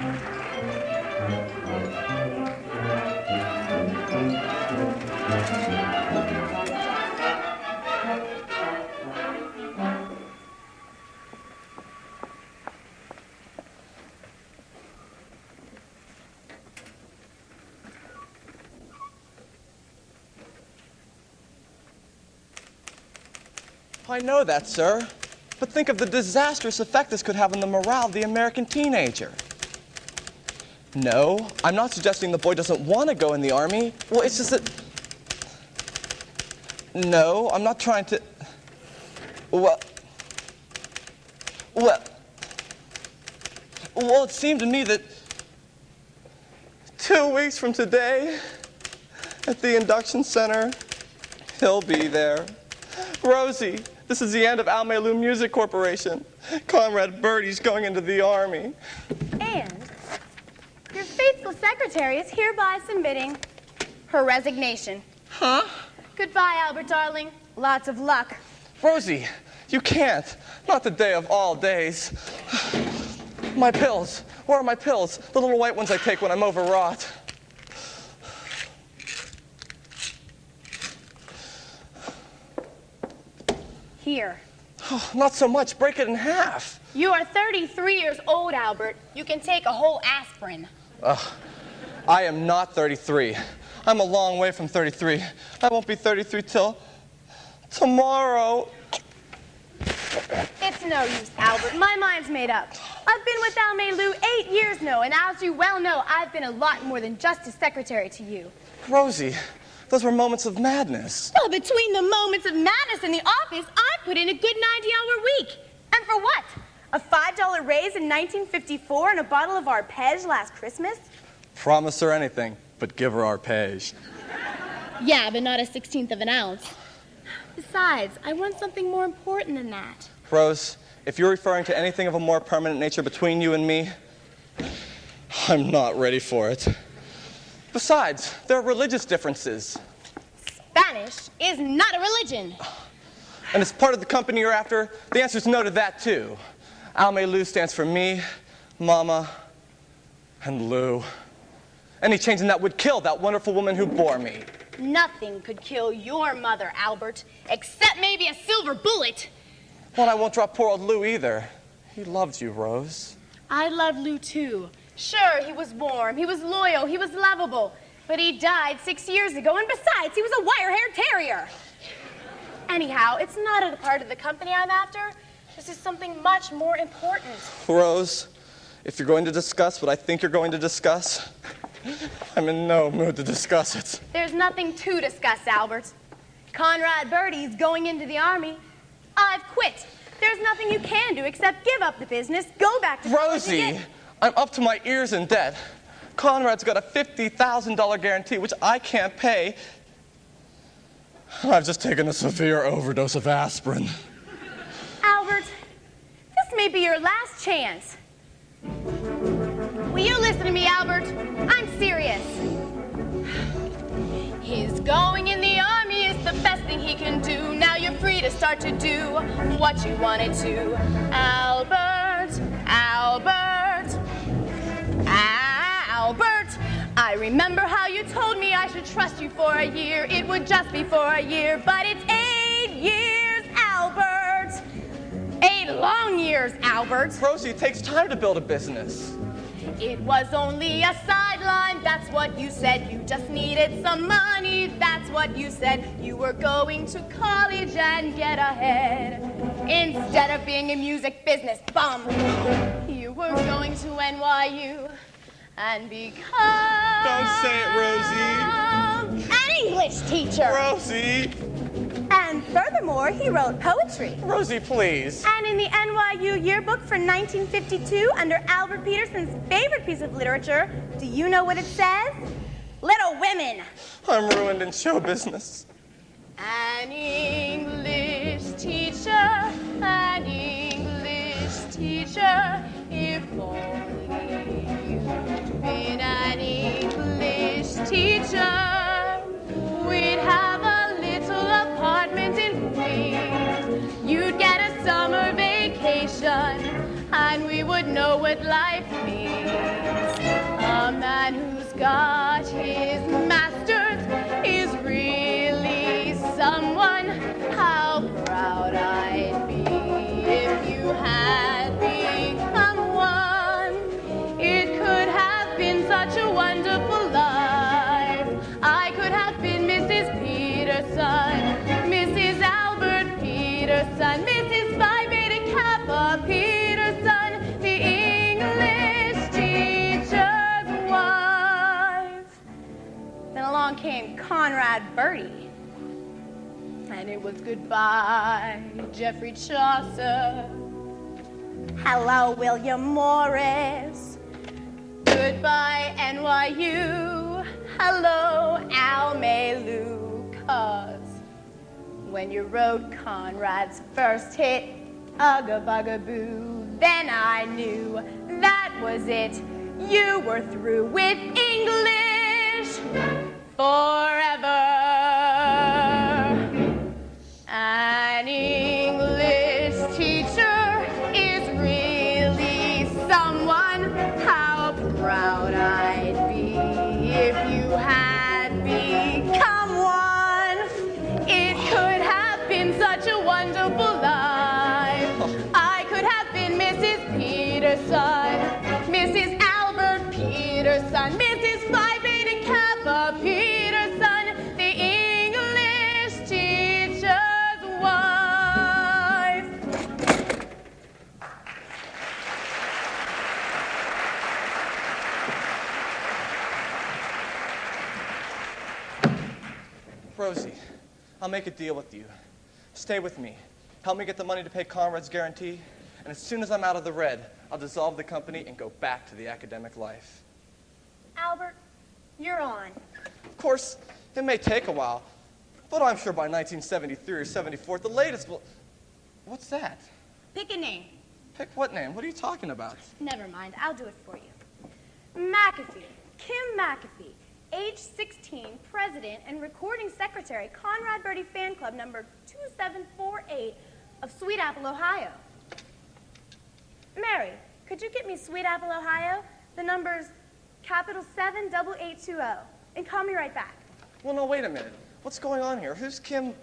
I know that, sir. But think of the disastrous effect this could have on the morale of the American teenager. No, I'm not suggesting the boy doesn't want to go in the Army. Well, it's just that... No, I'm not trying to... Well, it seemed to me that 2 weeks from today, at the induction center, he'll be there. Rosie, this is the end of Allegheny Music Corporation. Comrade Birdie's going into the Army. And your faithful secretary is hereby submitting her resignation. Huh? Goodbye, Albert, darling. Lots of luck. Rosie, you can't. Not the day of all days. My pills. Where are my pills? The little white ones I take when I'm overwrought. Here. Oh, not so much. Break it in half. You are 33 years old, Albert. You can take a whole aspirin. I am not 33. I'm a long way from 33. I won't be 33 till tomorrow. It's no use, Albert. My mind's made up. I've been with Allegheny 8 years now, and as you well know, I've been a lot more than just a secretary to you. Rosie, those were moments of madness. Well, between the moments of madness in the office, I put in a good 90-hour week. And for what? A $5 raise in 1954 and a bottle of arpege last Christmas? Promise her anything, but give her arpege. Yeah, but not a 1/16 of an ounce. Besides, I want something more important than that. Rose, if you're referring to anything of a more permanent nature between you and me, I'm not ready for it. Besides, there are religious differences. Spanish is not a religion. And as part of the company you're after, the answer's no to that, too. Alme Lou stands for me, Mama, and Lou. Any change in that would kill that wonderful woman who bore me. Nothing could kill your mother, Albert, except maybe a silver bullet. Well, I won't drop poor old Lou either. He loves you, Rose. I love Lou, too. Sure, he was warm, he was loyal, he was lovable. But he died 6 years ago, and besides, he was a wire-haired terrier. Anyhow, it's not a part of the company I'm after. This is something much more important. Rose, if you're going to discuss what I think you're going to discuss, I'm in no mood to discuss it. There's nothing to discuss, Albert. Conrad Birdie's going into the Army. I've quit. There's nothing you can do except give up the business, go back to Rosie, I'm up to my ears in debt. Conrad's got a $50,000 guarantee, which I can't pay. I've just taken a severe overdose of aspirin. Albert, this may be your last chance. Will you listen to me, Albert? I'm serious. His going in the Army is the best thing he can do. Now you're free to start to do what you wanted to. Albert, Albert, Albert. I remember how you told me I should trust you for a year. It would just be for a year, but it's 8 years, Albert. 8 long years, Albert. Rosie, it takes time to build a business. It was only a sideline, that's what you said. You just needed some money, that's what you said. You were going to college and get ahead. Instead of being a music business bum, you were going to NYU and become... Don't say it, Rosie. An English teacher. Rosie. And furthermore, he wrote poetry. Rosie, please. And in the NYU yearbook for 1952, under Albert Peterson's favorite piece of literature, do you know what it says? Little Women. I'm ruined in show business. An English teacher, an English teacher, if only you'd been an English teacher, we'd have a little apartment in Queens. You'd get a summer vacation, and we would know what life means. got his master's is really someone. How proud I'd be if you had become one. It could have been such a wonderful life. I could have been Mrs. Peterson, Mrs. Albert Peterson, Mrs. Phi Beta Kappa Peterson, the English teacher's wife. Then along came Conrad Birdie, and it was goodbye, Geoffrey Chaucer. Hello, William Morris. Goodbye, NYU. Hello, Alma-Lou. 'Cause when you wrote Conrad's first hit, Ugga Bugga Boo, then I knew that was it. You were through with English forever. An English teacher is really someone. How proud I'd be if you had become one. It could have been such a wonderful life. I could have been Mrs. Peterson, Mrs. Albert Peterson, Mrs. Phi Beta Kappa Peterson, the English teacher's wife. Rosie, I'll make a deal with you. Stay with me. Help me get the money to pay Conrad's guarantee, and as soon as I'm out of the red, I'll dissolve the company and go back to the academic life. Albert, you're on. Of course, it may take a while, but I'm sure by 1973 or 74 at the latest will... What's that? Pick a name. Pick what name? What are you talking about? Never mind, I'll do it for you. McAfee, Kim McAfee, age 16, president and recording secretary, Conrad Birdie Fan Club number 2748 of Sweet Apple, Ohio. Mary, could you get me Sweet Apple, Ohio? The number's capital 78820, and call me right back. Well, no, wait a minute. What's going on here? Who's Kim,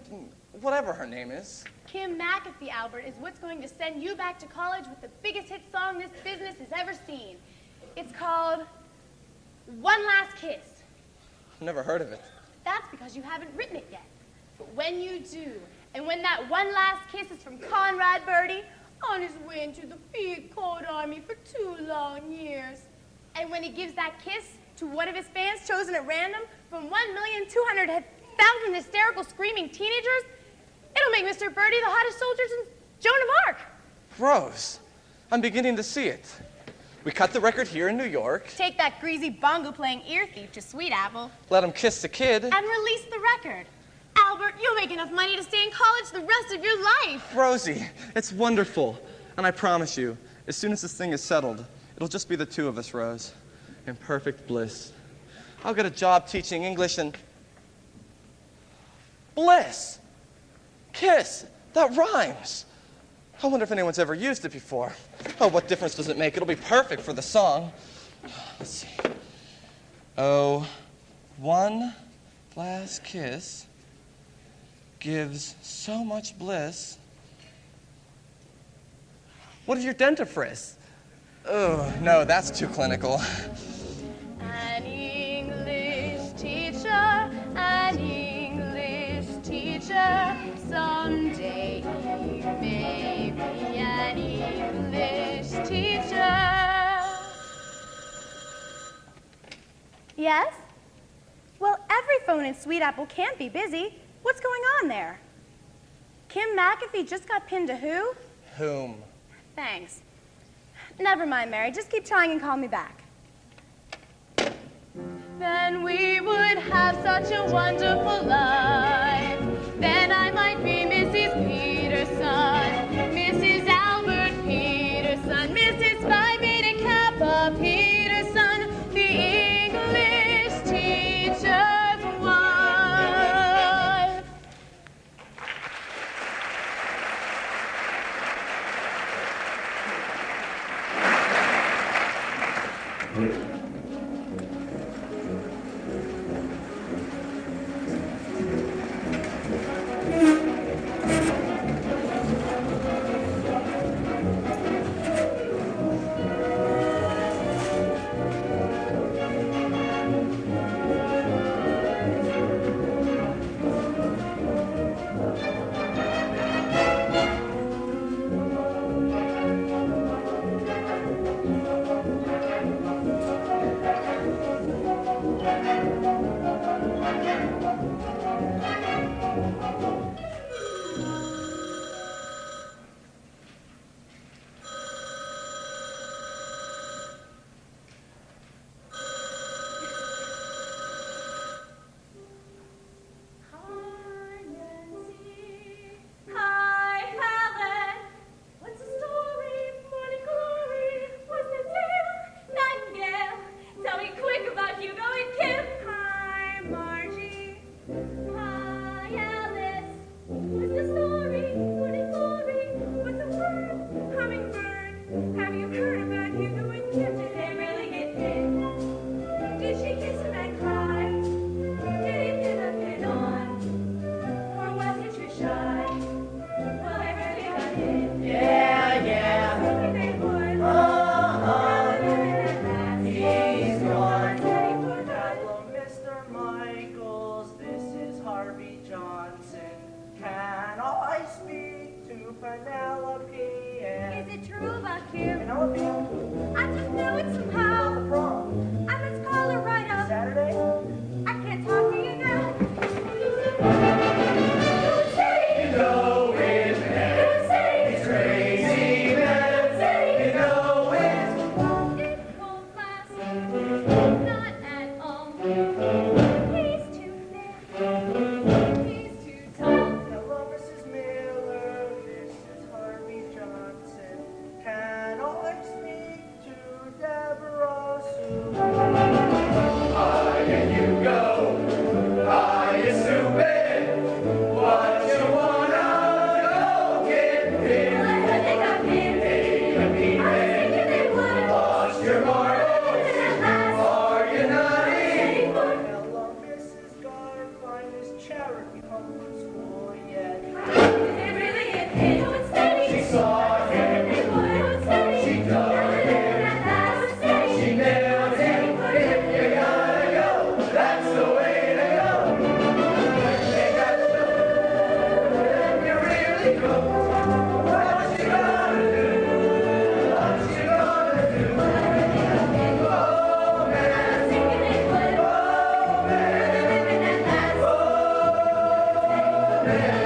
whatever her name is? Kim McAfee, Albert, is what's going to send you back to college with the biggest hit song this business has ever seen. It's called One Last Kiss. Never heard of it. That's because you haven't written it yet. But when you do, and when that one last kiss is from Conrad Birdie, on his way into the big cold army for 2 long years, and when he gives that kiss to one of his fans chosen at random from 1,200,000 hysterical screaming teenagers, it'll make Mr. Birdie the hottest soldier since Joan of Arc. Rose, I'm beginning to see it. We cut the record here in New York. Take that greasy bongo-playing ear thief to Sweet Apple. Let him kiss the kid. And release the record. Albert, you'll make enough money to stay in college the rest of your life. Rosie, it's wonderful. And I promise you, as soon as this thing is settled, it'll just be the two of us, Rose. In perfect bliss. I'll get a job teaching English and... Bliss! Kiss! That rhymes! I wonder if anyone's ever used it before. Oh, what difference does it make? It'll be perfect for the song. Let's see. Oh, one last kiss gives so much bliss. What is your dentifrice? Oh, no, that's too clinical. An English teacher, someday he may be an English teacher. Yes? Well, every phone in Sweet Apple can't be busy. What's going on there? Kim McAfee just got pinned to who? Whom? Thanks. Never mind, Mary. Just keep trying and call me back. Then we would have such a wonderful life. Then I might be Mrs. Peterson, Mrs. Albert Peterson, Mrs. Phi Beta Kappa Peterson, the English teacher's wife. Penelope and... Is it true about Kim? Penelope? I just know it somehow. What's the problem? I must call her right up. Saturday? I can't talk to you now. You know it's man. He's crazy man. You know it's... It won't last. Not at all. He's too thin. He's too tall. Hello, Mrs. Miller. This is Harvey Johnson. Can I speak to Deborah Sue? High and you go. High is stupid. What you wanna go get him? Well, I heard they got pinned. I was thinking they would. Lost your marbles. And at last, Are you nutty? they would. Hello, Mrs. Garfine. Is Charity home from school yet? Is it really a pin? Oh, it's steady. She saw him. They would. Oh, it's steady. She dug him. And at last, it's steady. She nailed him. If you gotta go, that's the way to go. They got to you really go. What you gonna do? What you gonna do? Oh, man. Thinking they would. Oh, man. And at last, Oh, man.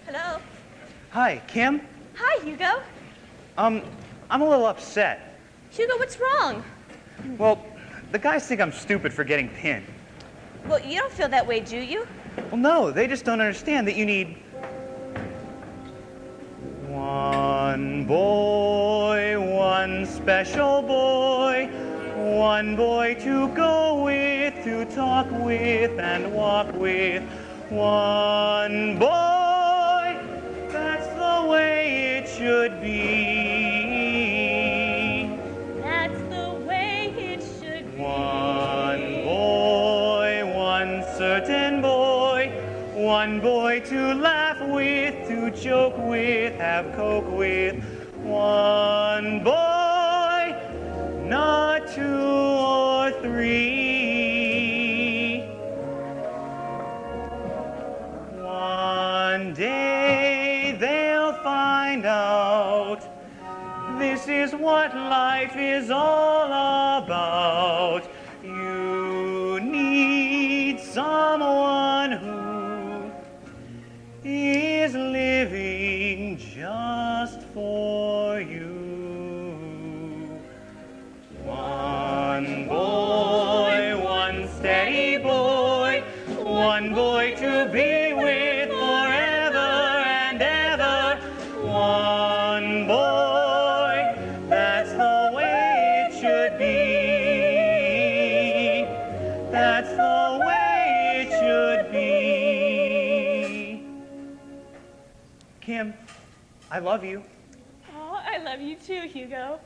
Hello. Hi, Kim. Hi, Hugo. I'm a little upset. Hugo, what's wrong? Well, the guys think I'm stupid for getting pinned. Well, you don't feel that way, do you? Well, no, they just don't understand that you need one boy, one special boy, one boy to go with, to talk with and walk with. One boy, that's the way it should be. That's the way it should be. One boy, one certain boy, one boy to laugh with, to joke with, have coke with. One boy, not two or three. One day they'll find out this is what life is all about. You need someone who is living just for you. One boy, one steady boy, one boy to be with forever and ever. One boy, that's the way it should be. That's the way it should be. Kim, I love you. Oh, I love you too, Hugo.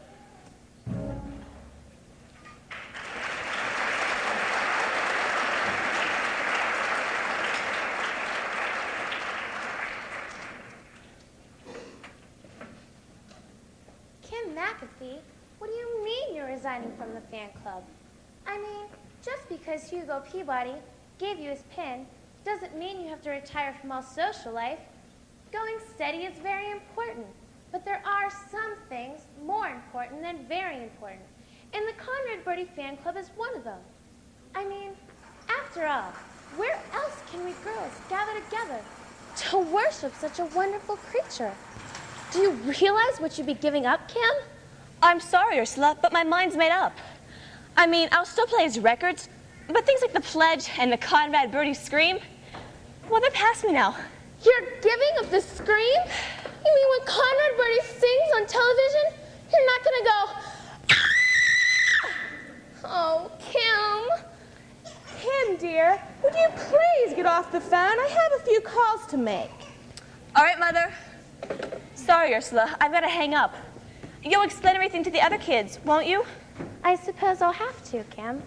Kim McAfee, what do you mean you're resigning from the fan club? I mean, just because Hugo Peabody gave you his pin doesn't mean you have to retire from all social life. Going steady is very important, but there are some things more important than very important. And the Conrad Birdie fan club is one of them. I mean, after all, where else can we girls gather together to worship such a wonderful creature. Do you realize what you'd be giving up, Kim? I'm sorry, Ursula, but my mind's made up. I mean, I'll still play his records, but things like the Pledge and the Conrad Birdie Scream, well, they're past me now. You're giving up the scream? You mean when Conrad Birdie sings on television, you're not gonna go, oh, Kim. Kim, dear, would you please get off the phone? I have a few calls to make. All right, Mother. Sorry, Ursula, I've got to hang up. You'll explain everything to the other kids, won't you? I suppose I'll have to, Kim.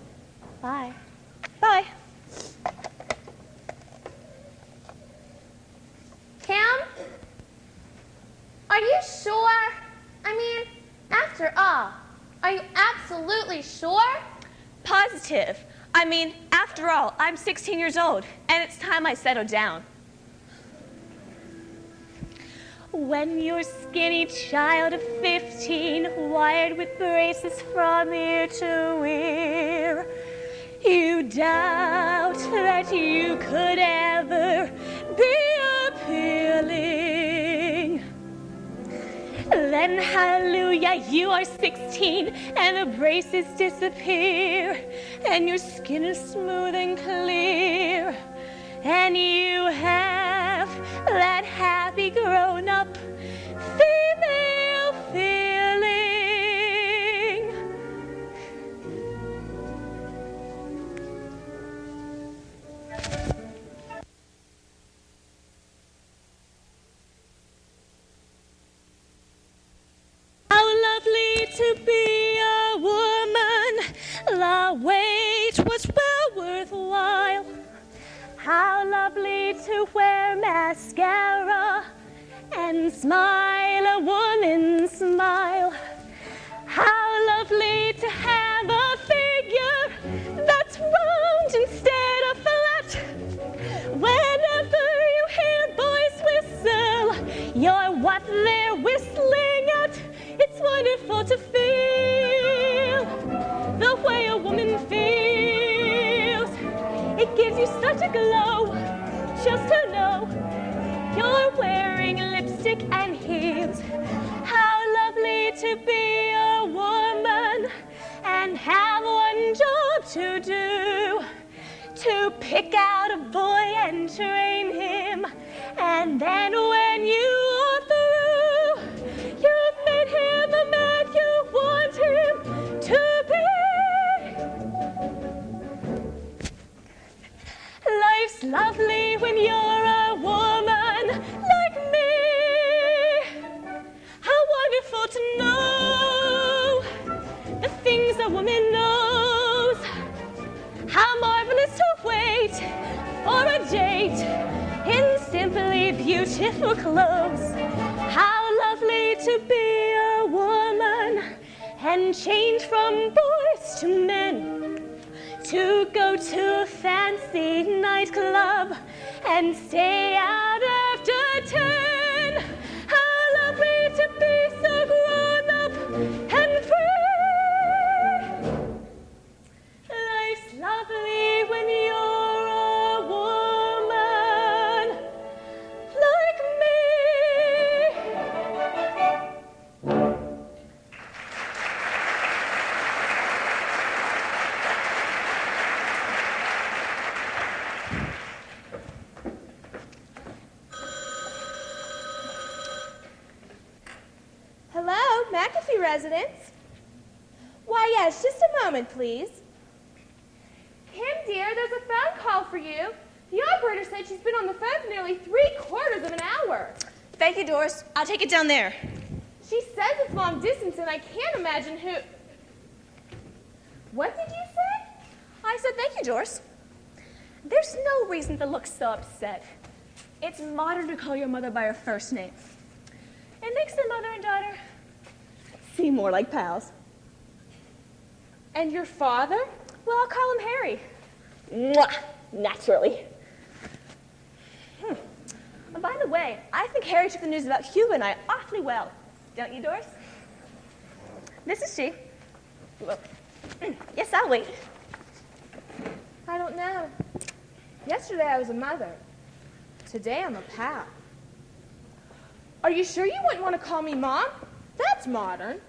Bye. Bye. Kim? Are you sure? I mean, after all, are you absolutely sure? Positive. I mean, after all, I'm 16 years old, and it's time I settled down. When you're skinny child of 15, wired with braces from ear to ear, you doubt that you could ever be appealing. Then, hallelujah, you are 16, and the braces disappear, and your skin is smooth and clear, and you have that happy grown-up female feeling. How lovely to be a woman, the wait was well worthwhile. How lovely to wear mascara and smile a woman's smile. How lovely to have a figure that's round instead of flat. Whenever you hear boys whistle, you're what they're whistling at. It's wonderful to feel the way a woman feels. It gives you such a glow just to know you're wearing lipstick and heels. How lovely to be a woman and have one job to do, to pick out a boy and train him, and then when you are through, you've made him the man you want him to be. Life's lovely when you're a woman like me. How wonderful to know the things a woman knows. How marvelous to wait for a date in simply beautiful clothes. How lovely to be a woman and change from boys to men, to go to a fancy nightclub and stay out after 10. How lovely to be so grown up and free. Life's lovely when you're a woman like me. Hello, McAfee residence? Why, yes, just a moment, please. Kim, dear, there's a phone call for you. The operator said she's been on the phone for nearly 3/4 of an hour. Thank you, Doris. I'll take it down there. She says it's long distance, and I can't imagine who... What did you say? I said thank you, Doris. There's no reason to look so upset. It's modern to call your mother by her first name. It makes the mother and daughter seem more like pals. And your father? Well, I'll call him Harry. Mwah! Naturally. And by the way, I think Harry took the news about Hugo and I awfully well. Don't you, Doris? This is she. Well, yes, I'll wait. I don't know. Yesterday I was a mother. Today I'm a pal. Are you sure you wouldn't want to call me Mom? That's modern.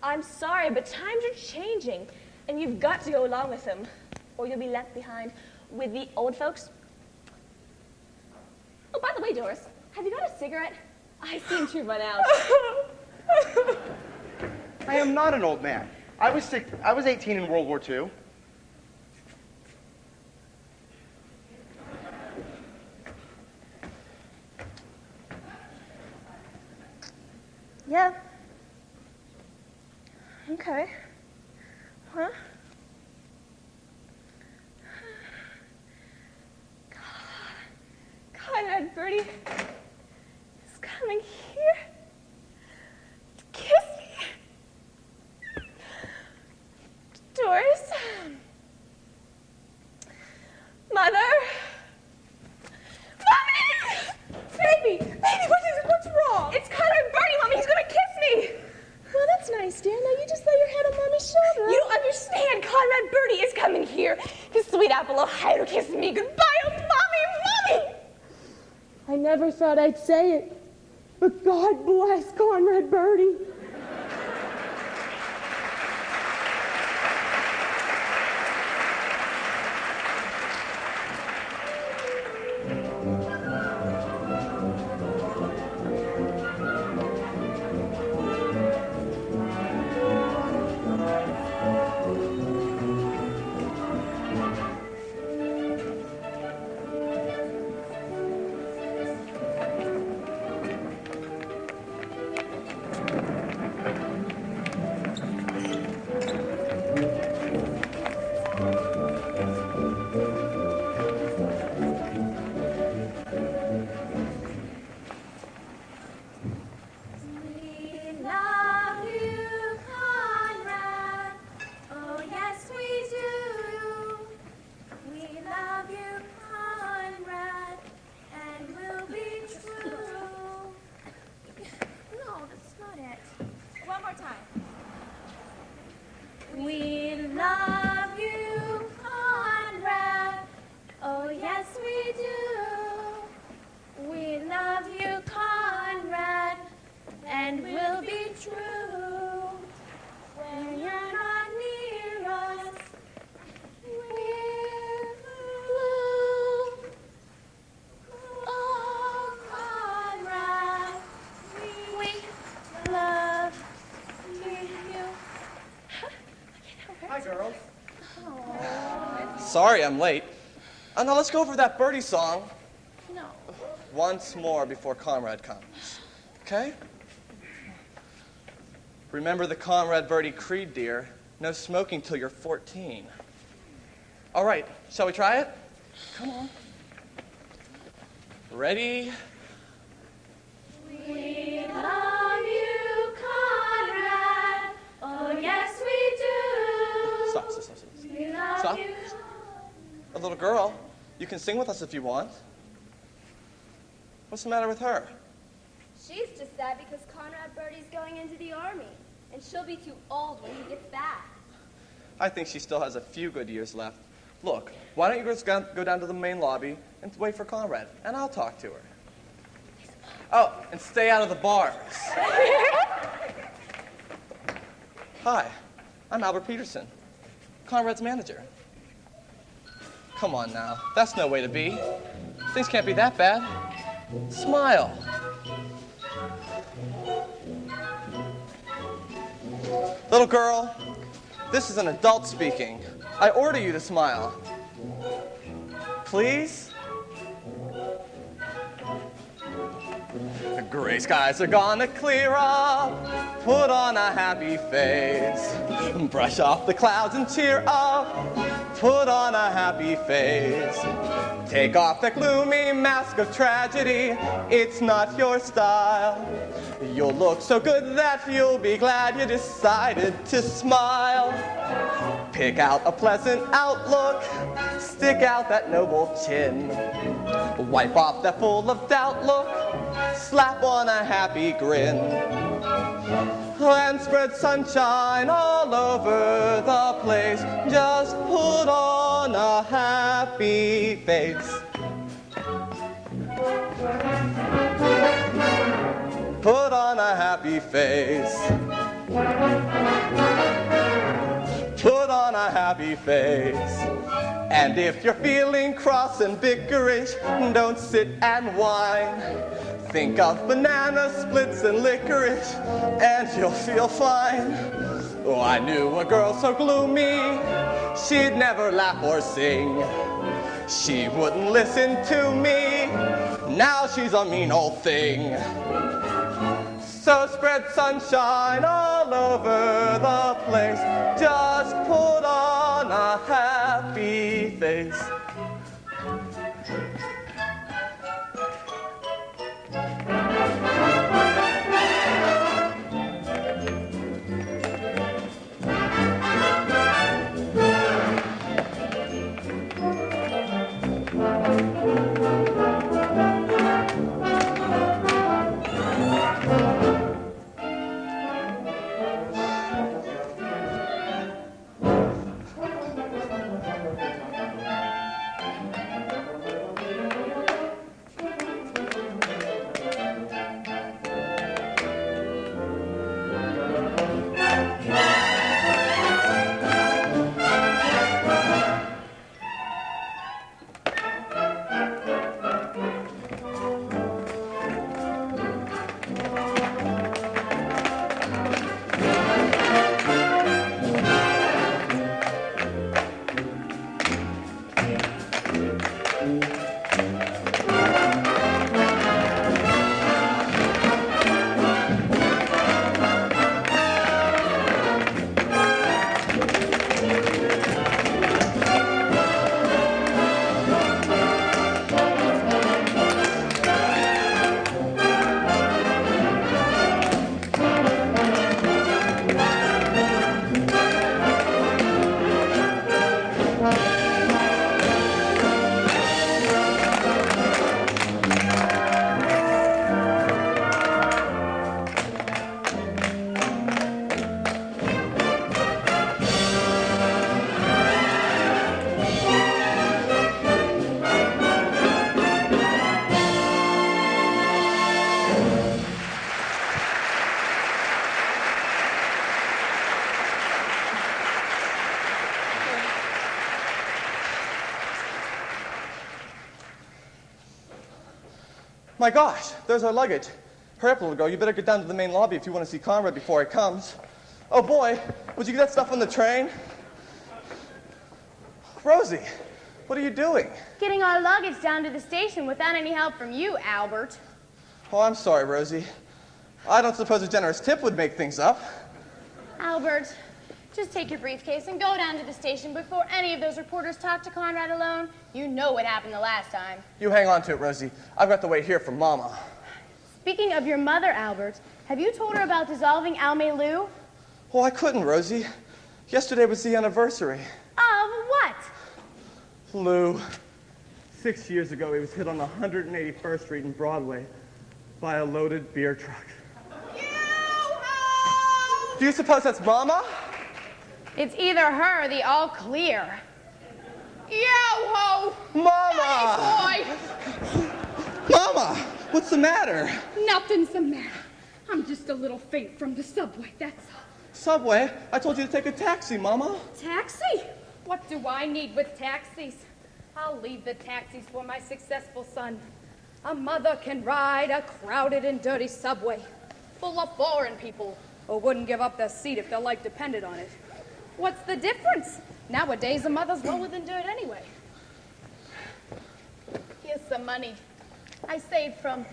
I'm sorry, but times are changing, and you've got to go along with them, or you'll be left behind with the old folks. Oh, by the way, Doris, have you got a cigarette? I seem to run out. I am not an old man. I was 18 in World War II. Yeah. Okay. Huh? Conrad, Birdie is coming here to kiss me. Doris. Mother. Mommy! Baby, what is it? What's wrong? It's Conrad, Birdie, Mommy. He's gonna kiss me. Well, that's nice, dear. Now you just lay your head on Mommy's shoulder. You don't understand. Conrad, Birdie is coming here. His sweet apple Ohio to kiss me goodbye. Oh, Mommy, Mommy! I never thought I'd say it, but God bless Conrad Birdie. We love you, Conrad. Oh, yes, we do. We love you, Conrad, and we'll be true. When you're not near us, we're blue. Oh, Conrad, we love you. Hi, girls. Sorry I'm late. Now let's go over that Birdie song No. once more before Conrad comes. Okay? Remember the Conrad Birdie creed, dear. No smoking till you're 14. All right, shall we try it? Come on. Ready? We love you, Conrad. Oh, yes, we do. Stop. We love Stop. you. A little girl, you can sing with us if you want. What's the matter with her? She's just sad because Conrad Birdie's going into the army, and she'll be too old when he gets back. I think she still has a few good years left. Look, why don't you just go down to the main lobby and wait for Conrad, and I'll talk to her. Oh, and stay out of the bars. Hi, I'm Albert Peterson, Conrad's manager. Come on now, that's no way to be. Things can't be that bad. Smile. Little girl, this is an adult speaking. I order you to smile. Please? The gray skies are gonna clear up. Put on a happy face. Brush off the clouds and cheer up. Put on a happy face. Take off that gloomy mask of tragedy. It's not your style. You'll look so good that you'll be glad you decided to smile. Pick out a pleasant outlook. Stick out that noble chin. Wipe off that full of doubt look. Slap on a happy grin. And spread sunshine all over the place. Just put on a happy face. Put on a happy face. Put on a happy face. And if you're feeling cross and bickerish, don't sit and whine. Think of banana splits and licorice, and you'll feel fine. Oh, I knew a girl so gloomy, she'd never laugh or sing. She wouldn't listen to me, now she's a mean old thing. So spread sunshine all over the place, just put on a happy face. My gosh, there's our luggage. Hurry up, little girl. You better get down to the main lobby if you want to see Conrad before he comes. Oh, boy, would you get that stuff on the train? Rosie, what are you doing? Getting our luggage down to the station without any help from you, Albert. Oh, I'm sorry, Rosie. I don't suppose a generous tip would make things up. Albert, just take your briefcase and go down to the station before any of those reporters talk to Conrad alone. You know what happened the last time. You hang on to it, Rosie. I've got to wait here for Mama. Speaking of your mother, Albert, have you told her about dissolving Alme Lou? Oh, I couldn't, Rosie. Yesterday was the anniversary. Of what? Lou. 6 years ago, he was hit on 181st Street in Broadway by a loaded beer truck. Do you suppose that's Mama? It's either her or the all clear. Yo-ho! Mama! Hey, boy! Mama! What's the matter? Nothing's the matter. I'm just a little faint from the subway, that's all. Subway? I told you to take a taxi, Mama. Taxi? What do I need with taxis? I'll leave the taxis for my successful son. A mother can ride a crowded and dirty subway full of foreign people who wouldn't give up their seat if their life depended on it. What's the difference? Nowadays, a mother's lower than dirt anyway. Here's some money I saved from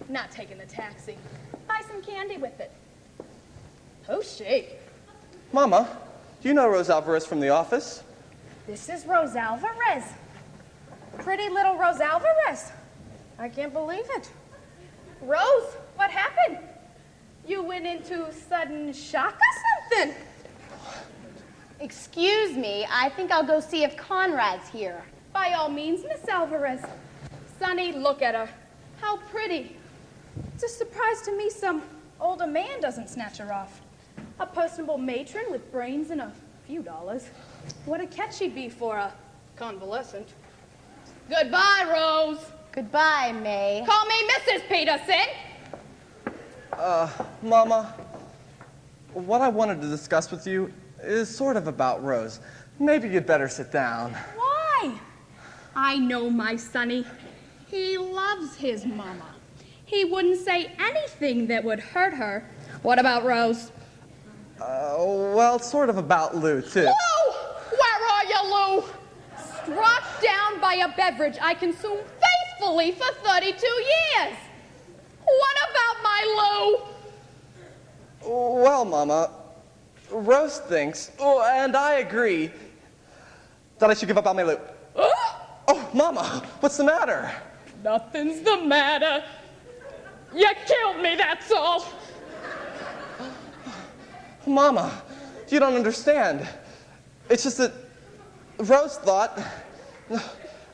not taking the taxi. Buy some candy with it. Oh, she. Mama, do you know Rose Alvarez from the office? This is Rose Alvarez. Pretty little Rose Alvarez. I can't believe it. Rose, what happened? You went into sudden shock or something? Excuse me, I think I'll go see if Conrad's here. By all means, Miss Alvarez. Sonny, look at her. How pretty. It's a surprise to me some older man doesn't snatch her off. A personable matron with brains and a few dollars. What a catch she'd be for a convalescent. Goodbye, Rose. Goodbye, May. Call me Mrs. Peterson. Mama, what I wanted to discuss with you is sort of about Rose. Maybe you'd better sit down. Why? I know my sonny. He loves his mama. He wouldn't say anything that would hurt her. What about Rose? Well, it's sort of about Lou, too. Lou! Where are you, Lou? Struck down by a beverage I consumed faithfully for 32 years. What about my Lou? Well, Mama, Rose thinks, and I agree, that I should give up on my Lou. Oh, Mama, what's the matter? Nothing's the matter. You killed me, that's all. Mama, you don't understand. It's just that Rose thought,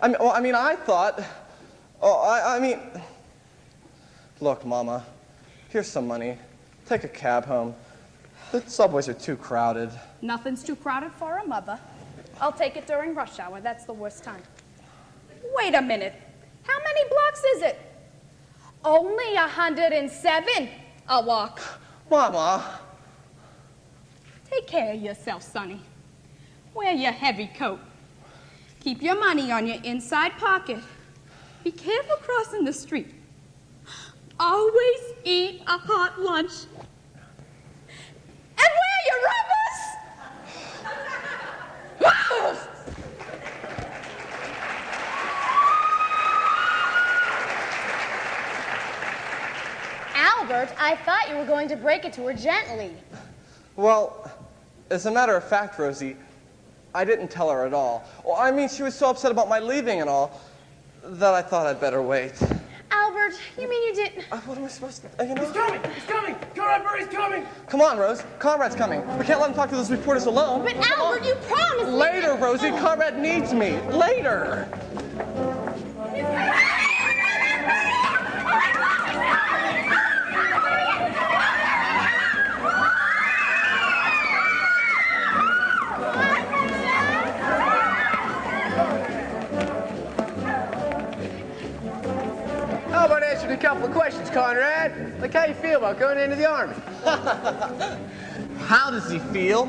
I thought, look, Mama, here's some money. Take a cab home. The subways are too crowded. Nothing's too crowded for a mother. I'll take it during rush hour. That's the worst time. Wait a minute. How many blocks is it? Only 107. I'll walk. Mama. Take care of yourself, Sonny. Wear your heavy coat. Keep your money on your inside pocket. Be careful crossing the street. Always eat a hot lunch. And wear your rubbers! Albert, I thought you were going to break it to her gently. Well, as a matter of fact, Rosie, I didn't tell her at all. She was so upset about my leaving and all that I thought I'd better wait. Albert, you mean you didn't? What am I supposed to, He's coming! He's coming! Conrad Birdie's coming! Come on, Rose. Conrad's coming. We can't let him talk to those reporters alone. But Albert, you promised me. Later, Rosie. Conrad needs me. Later. How about answering a couple of questions, Conrad? Like how you feel about going into the Army? How does he feel?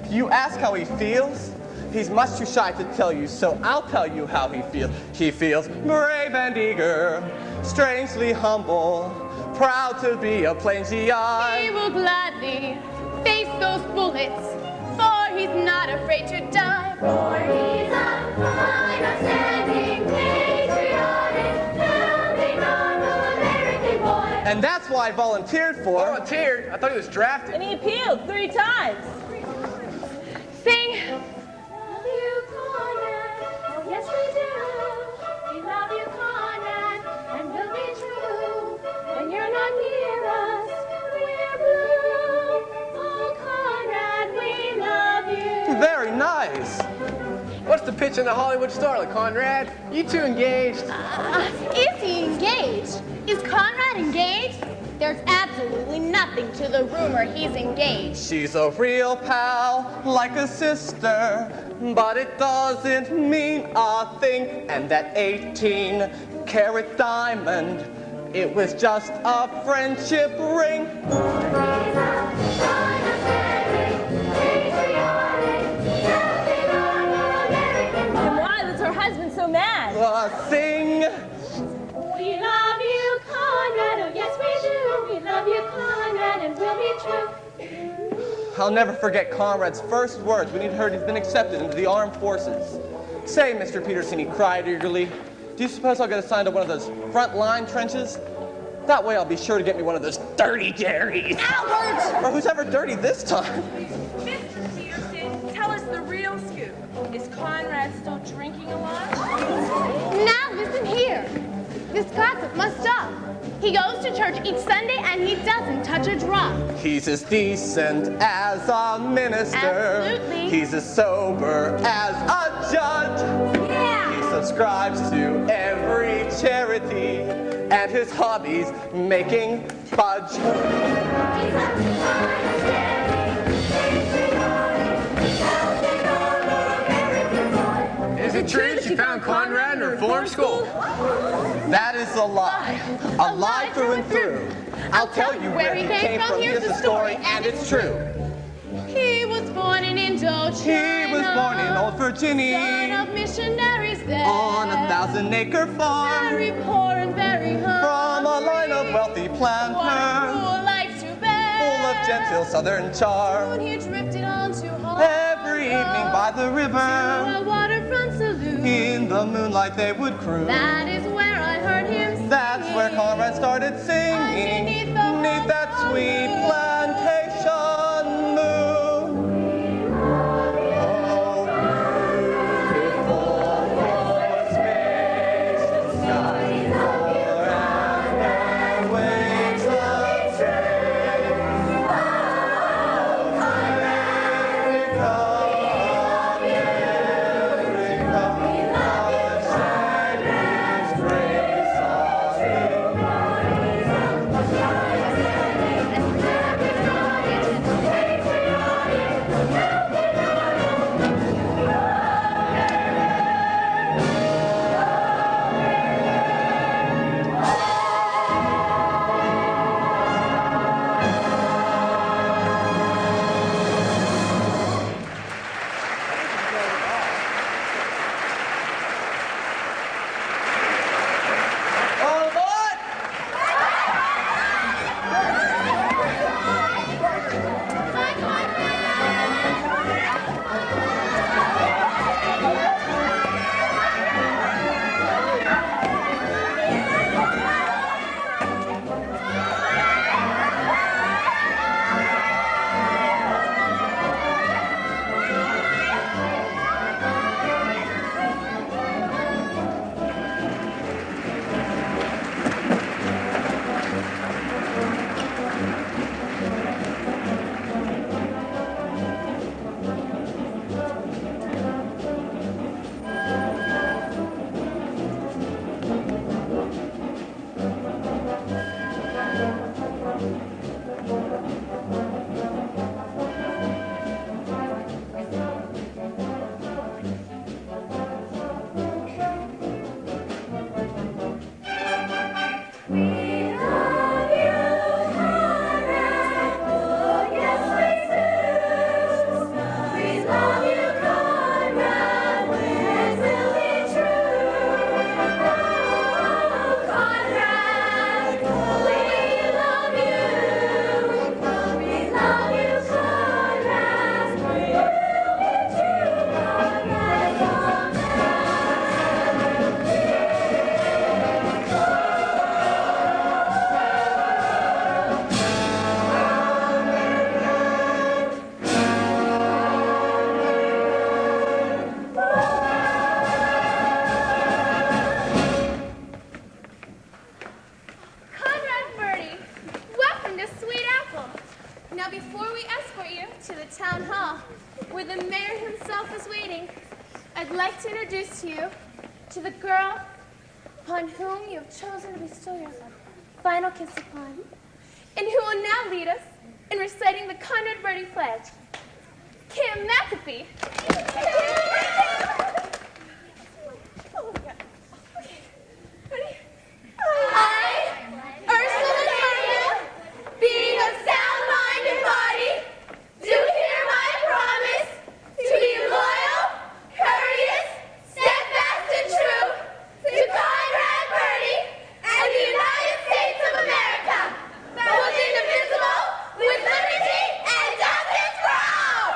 You ask how he feels? He's much too shy to tell you, so I'll tell you how he feels. He feels brave and eager, strangely humble, proud to be a plain GI. He will gladly face those bullets, for he's not afraid to die. For he's a fine, upstanding, patriotic, loving, normal American boy. And that's why I volunteered for. Volunteered? I thought he was drafted. And he appealed 3 times. Sing. Love you, Conrad. Oh, yes, we do. We love you, Conrad, and we'll be true. When you're not near us, we're blue. Oh, Conrad, we love you. Very nice. What's the pitch on the Hollywood starlet, Conrad? You two engaged? Is he engaged? Is Conrad engaged? There's absolutely nothing to the rumor he's engaged. She's a real pal, like a sister, but it doesn't mean a thing. And that 18-carat diamond, it was just a friendship ring. And why was her husband so mad? Sing. We love you, Conrad. Oh, yes, we do. We love you, Conrad, and we'll be true. I'll never forget Conrad's first words when he'd heard he'd been accepted into the armed forces. Say, Mr. Peterson, he cried eagerly, do you suppose I'll get assigned to one of those front line trenches? That way I'll be sure to get me one of those dirty dairies. Albert! Or who's ever dirty this time? Mr. Peterson, tell us the real scoop. Is Conrad still drinking a lot? Now listen here. This gossip must stop. He goes to church each Sunday and he doesn't touch a drop. He's as decent as a minister. Absolutely. He's as sober as a judge. Yeah. He subscribes to every charity, and his hobby's making fudge. Is it true that she found Conrad in reform school? That is a lie. A lie through and through. I'll tell you where he came from. Here's the story, and it's true. He was born in Indochina. He was born in Old Virginia. Son of missionaries there. On a 1,000-acre farm. Very poor and very hungry. From a line of wealthy What a planters. cruel life to bear. Full of genteel southern charm. Soon he drifted on to Hong Every evening by the to a river. waterfront saloon. In the moonlight they would cruise. That is where I heard him sing. That's where Conrad started singing. Underneath Neath that sweet plantation moon. Oh, beautiful for space and sky, forever waves of train. America, America, praise of all aboard! Conrad and Birdie, welcome to Sweet Apple. Now, before we escort you to the town hall, where the mayor himself is waiting, I'd like to introduce to you to the girl upon whom you have chosen to bestow your final kiss upon, and who will now lead us in reciting the Conrad Birdie Pledge, Kim McAfee. Oh my God. Okay. Ready? I, Ursula Norman, being of sound mind and body, do hereby promise to be loyal, courteous, steadfast, and true to Conrad Birdie and the United States of America, both indivisible, with liberty and justice for all.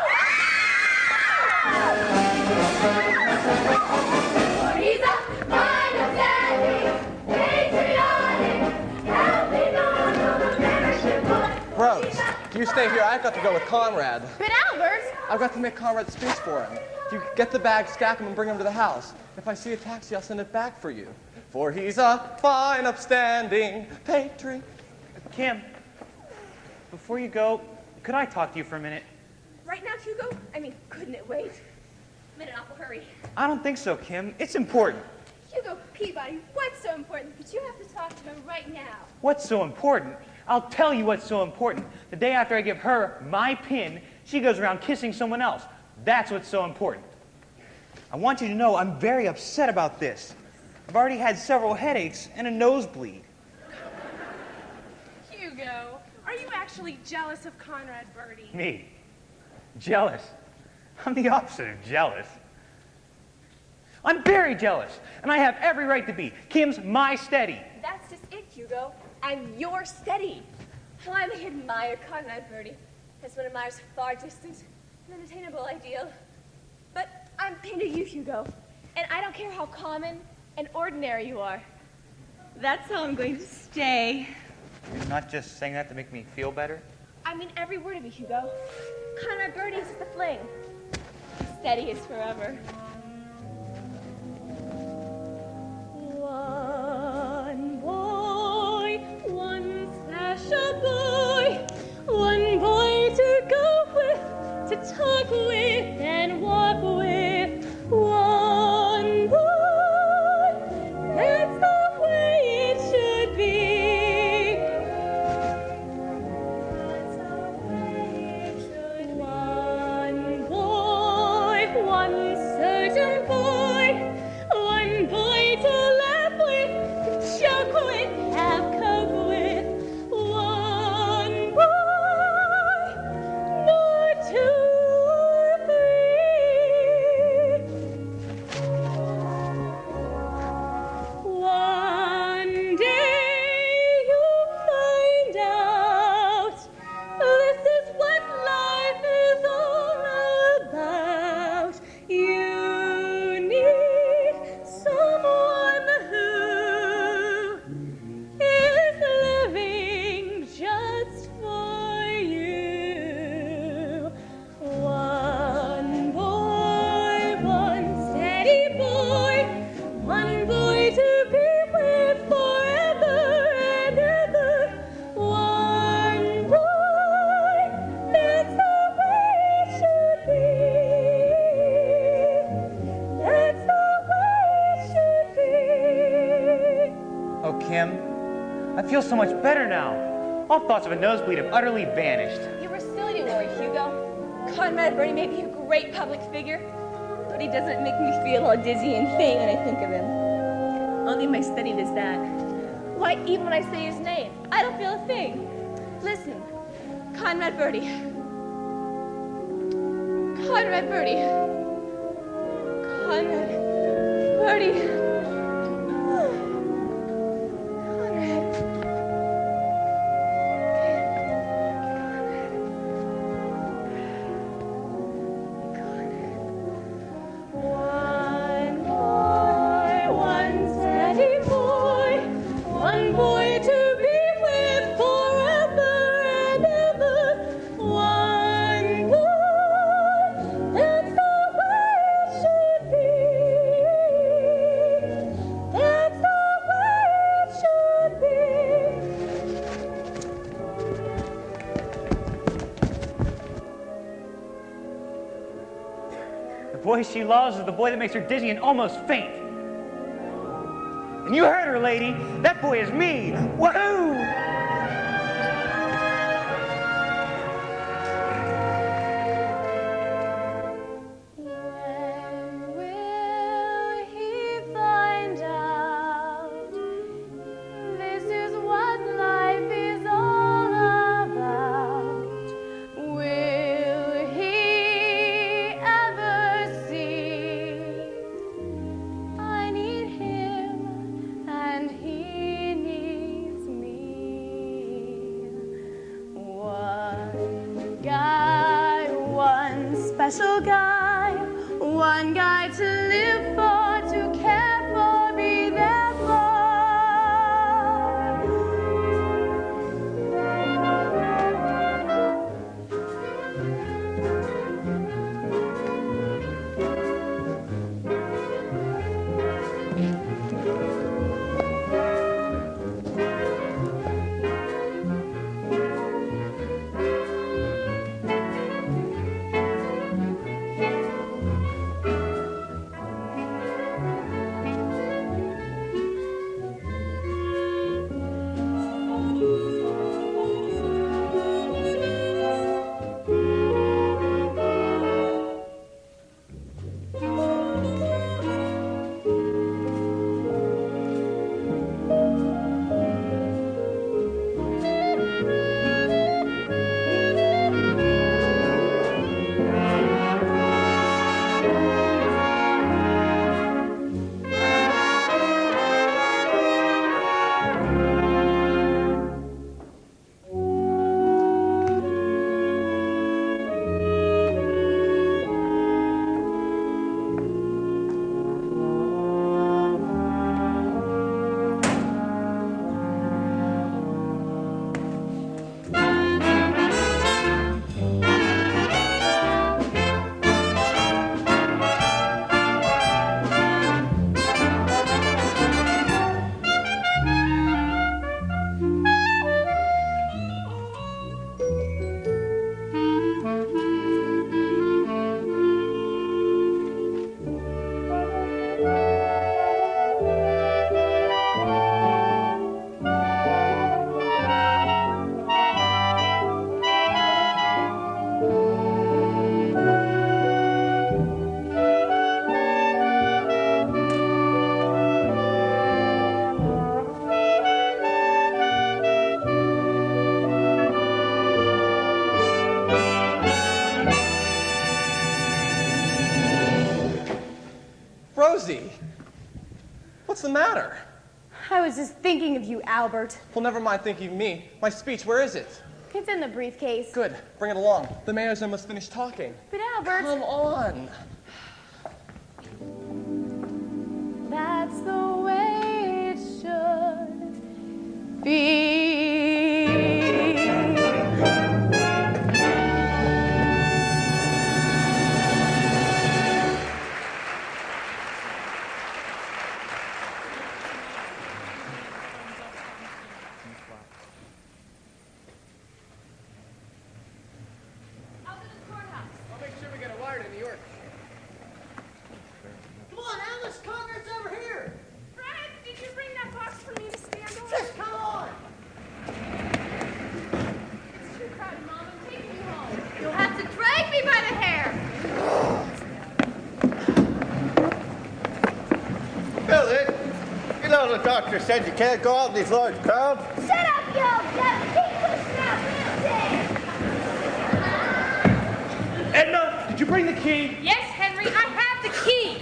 He's a fine, upstanding, patriotic, healthy, non-American boy. Rose, you stay here. I've got to go with Conrad. But Albert, I've got to make Conrad's speech for him. You get the bag, stack him, and bring him to the house. If I see a taxi, I'll send it back for you. For he's a fine, upstanding patriot. Kim, before you go, could I talk to you for a minute? Right now, Hugo? I mean, couldn't it wait? Minute, I'll hurry. I don't think so, Kim. It's important. Hugo Peabody, what's so important that you have to talk to him right now? What's so important? I'll tell you what's so important. The day after I give her my pin, she goes around kissing someone else. That's what's so important. I want you to know I'm very upset about this. I've already had several headaches and a nosebleed. Hugo, are you actually jealous of Conrad Birdie? Me? Jealous? I'm the opposite of jealous. I'm very jealous, and I have every right to be. Kim's my steady. That's just it, Hugo. I'm your steady. Well, I may admire Conrad Birdie, as one admires a far distant and unattainable ideal. But I'm pinned to you, Hugo. And I don't care how common and ordinary you are. That's how I'm going to stay. You're not just saying that to make me feel better? I mean every word of it, Hugo. Conrad Birdie is just a fling. Steady is forever. One boy, one special boy, one boy to go with, to talk with and walk with. One boy, that's the way it should be. That's the way it should be. One boy, one certain boy, one boy to laugh with, to joke with, have coke with. One boy, not two or three. One day you'll find out this is what life is all about. You need someone who is living just for you. One boy, one steady boy, one boy to be with forever and ever. One boy, that's the way it should be. That's the way it should be. Oh, Kim, I feel so much better now. All thoughts of a nosebleed have utterly vanished. You were silly to worry, Hugo. Conrad Birdie may be a great public figure, but he doesn't make me feel all dizzy and faint when I think of him. Only my steady does that. Why, even when I say his name, I don't feel a thing. Listen, Conrad Birdie. Conrad Birdie. Conrad Birdie. Conrad. One boy, one steady boy, one boy to be with forever and ever. One boy, that's the way it should be. That's the way it should be. The boy she loves is the boy that makes her dizzy and almost faint. And you heard her, lady. That boy is me. Woohoo! When will he find out this is what life is all about? Will he ever see I need him and he needs me? One guy, one special guy, one guy to live for, to care for, be there for. What's the matter? I was just thinking of you, Albert. Well, never mind thinking of me. My speech, where is it? It's in the briefcase. Good. Bring it along. The mayor's almost finished talking. But Albert... Come on. That's the way it should be. The doctor said you can't go out in these large crowds. Shut up, yo! Keep pushing out, little Edna, did you bring the key? Yes, Henry, I have the key.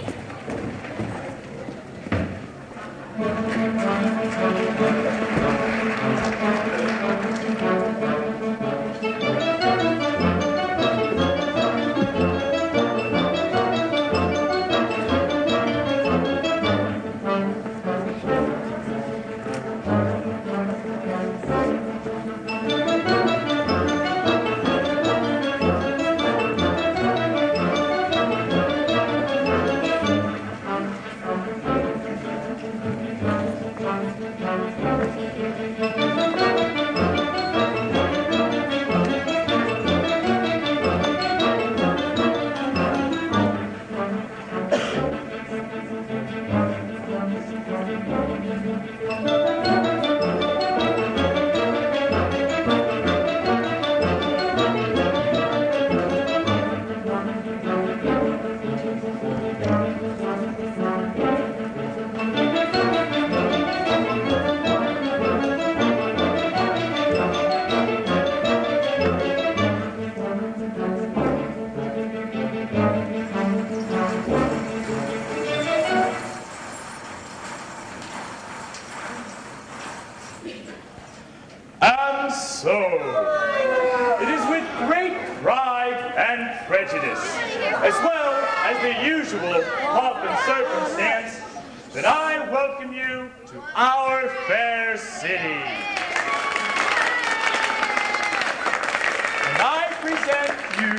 And so, it is with great pride and prejudice, as well as the usual pomp and circumstance, that I welcome you to our fair city. And I present you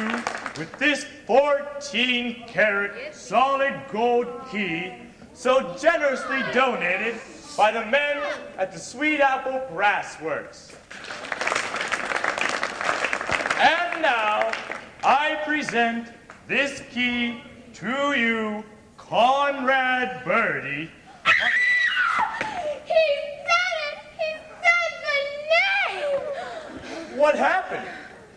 with this 14-karat solid gold key so generously donated by the men at the Sweet Apple Brass Works. And now, I present this key to you, Conrad Birdie. He said it! He said the name! What happened?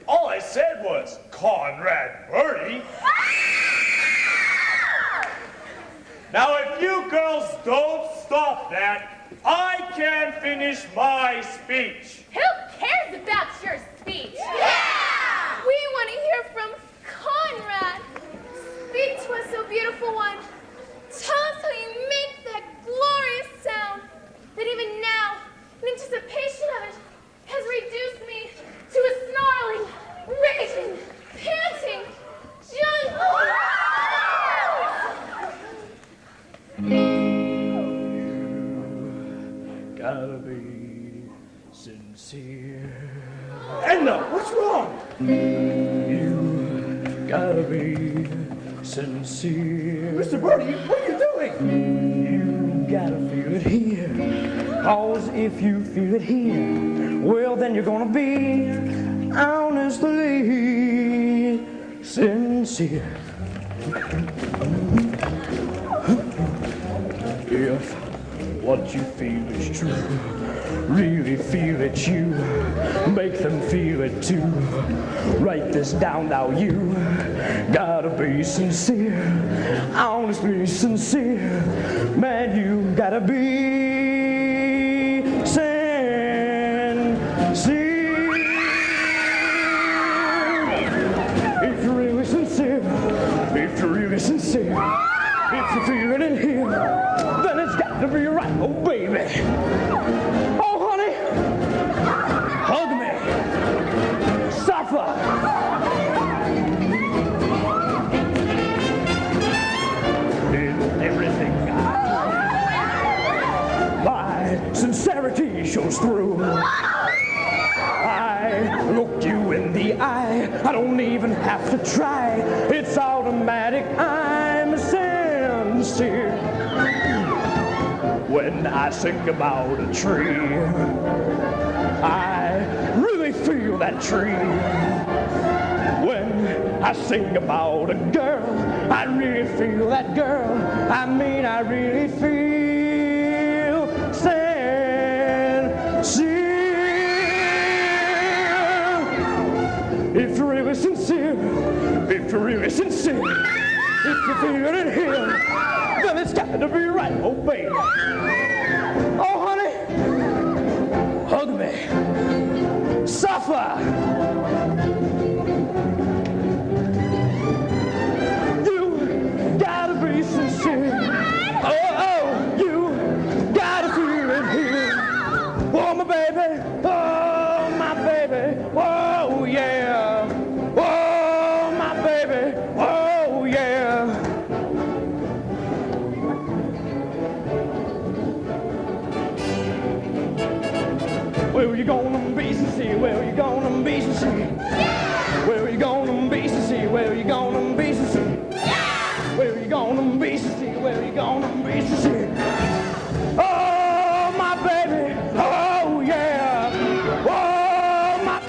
All I said was, Conrad Birdie. Now, if you girls don't stop that, I can't finish my speech. Who cares about your speech? Yeah! We want to hear from Conrad. Speak to us, oh beautiful one. Tell us how you make that glorious sound that even now, in anticipation of it, has reduced me to a snarling, raging, panting, Gotta be sincere. Edna, what's wrong? You gotta be sincere. Mr. Birdie, what are you doing? You gotta feel it here. Cause if you feel it here, well, then you're gonna be honestly sincere. If what you feel is true, really feel it, you make them feel it too. Write this down now, you gotta be sincere, honestly sincere. Man, you gotta be sincere. If you're really sincere, if you're really sincere, If you feel it in here, then it's got to be right, oh baby. Oh honey, hug me, suffer. Everything my sincerity shows through. I look you in the eye, I don't even have to try. It's automatic, I'm sincere. When I sing about a tree, I really feel that tree. When I sing about a girl, I really feel that girl. I mean, I really feel sincere. If you're really sincere, if you're really sincere, if you feel it in here, then it's got to be right, oh baby. Oh honey, hug me, suffer. Oh, my baby, oh, my baby, oh, yeah. Oh, my baby, oh, yeah. Well, you gonna be sincere, well, you gonna be sincere. Well, you gonna be sincere, well, you gonna be sincere. Well, you gonna be sincere, well, you gonna be sincere. Oh, my baby, oh, yeah. Oh, my,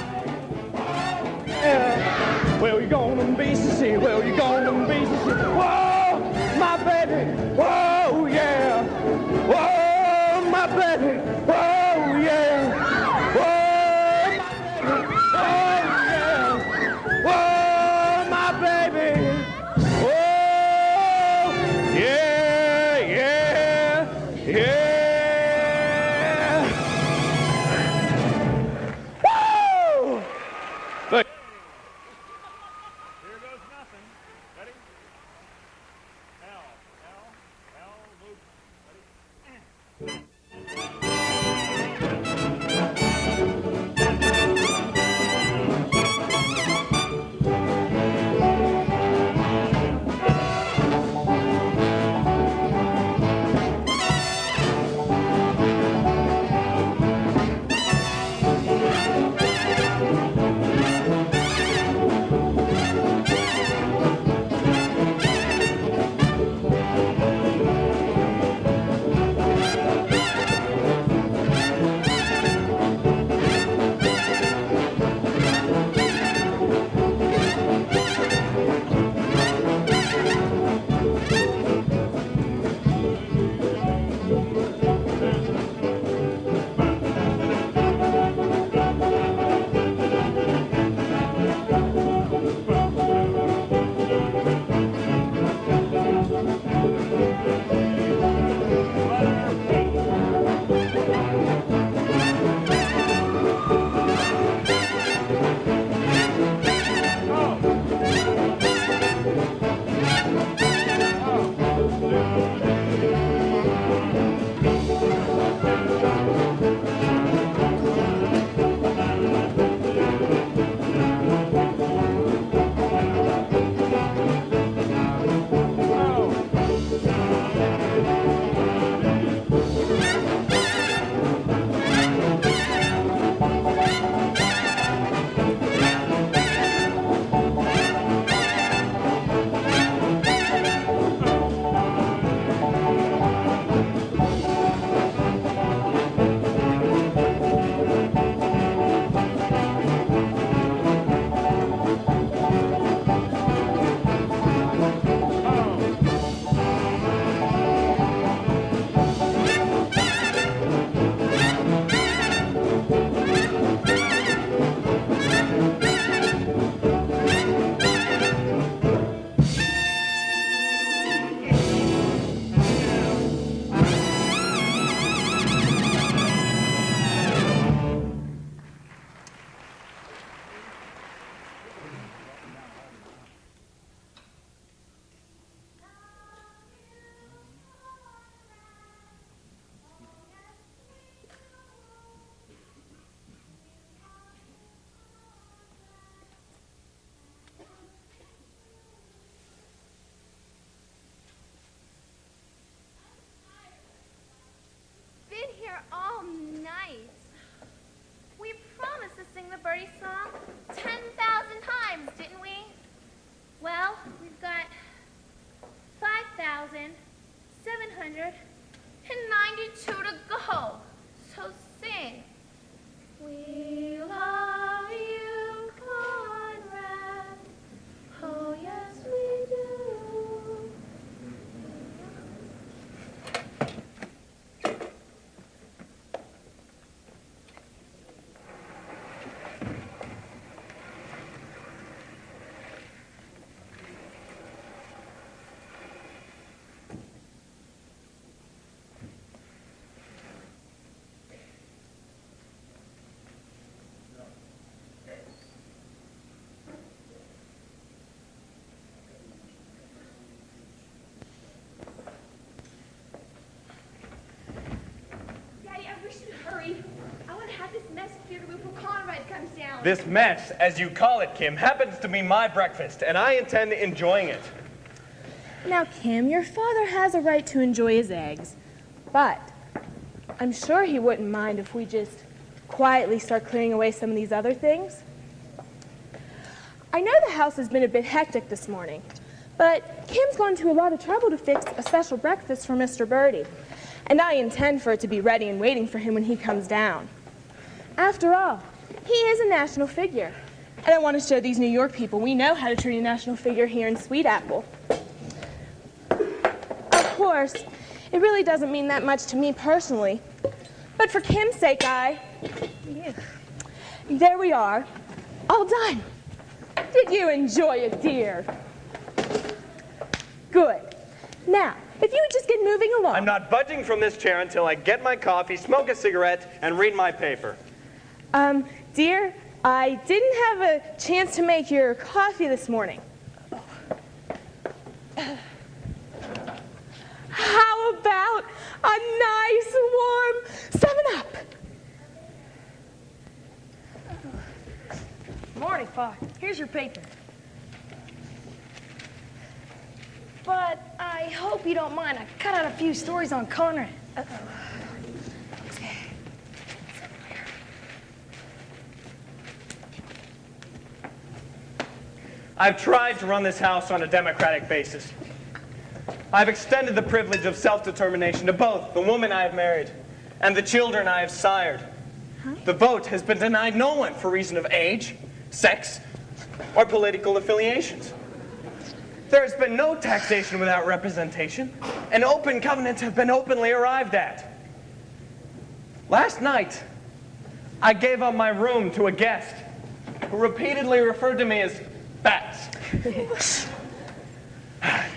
yeah. Well, you're gonna be sincere, well, you're gonna be sincere. Whoa, my baby, whoa, yeah. Whoa, my baby, whoa, yeah. Whoa, my baby, oh, yeah. Whoa, my baby, whoa, yeah, yeah, yeah. hurry. I want to have this mess cleared away before Conrad comes down. This mess, as you call it, Kim, happens to be my breakfast, and I intend enjoying it. Now, Kim, your father has a right to enjoy his eggs, but I'm sure he wouldn't mind if we just quietly start clearing away some of these other things. I know the house has been a bit hectic this morning, but Kim's gone to a lot of trouble to fix a special breakfast for Mr. Birdie, and I intend for it to be ready and waiting for him when he comes down. After all, he is a national figure, and I want to show these New York people we know how to treat a national figure here in Sweet Apple. Of course, it really doesn't mean that much to me personally, but for Kim's sake, there we are, all done. Did you enjoy it, dear? Good. Now, if you would just get moving along. I'm not budging from this chair until I get my coffee, smoke a cigarette, and read my paper. Dear, I didn't have a chance to make your coffee this morning. How about a nice warm 7-Up? Morning, Pa. Here's your paper. But I hope you don't mind. I cut out a few stories on Conrad. I've tried to run this house on a democratic basis. I've extended the privilege of self-determination to both the woman I have married and the children I have sired. The vote has been denied no one for reason of age, sex, or political affiliations. There has been no taxation without representation, and open covenants have been openly arrived at. Last night, I gave up my room to a guest who repeatedly referred to me as Bats.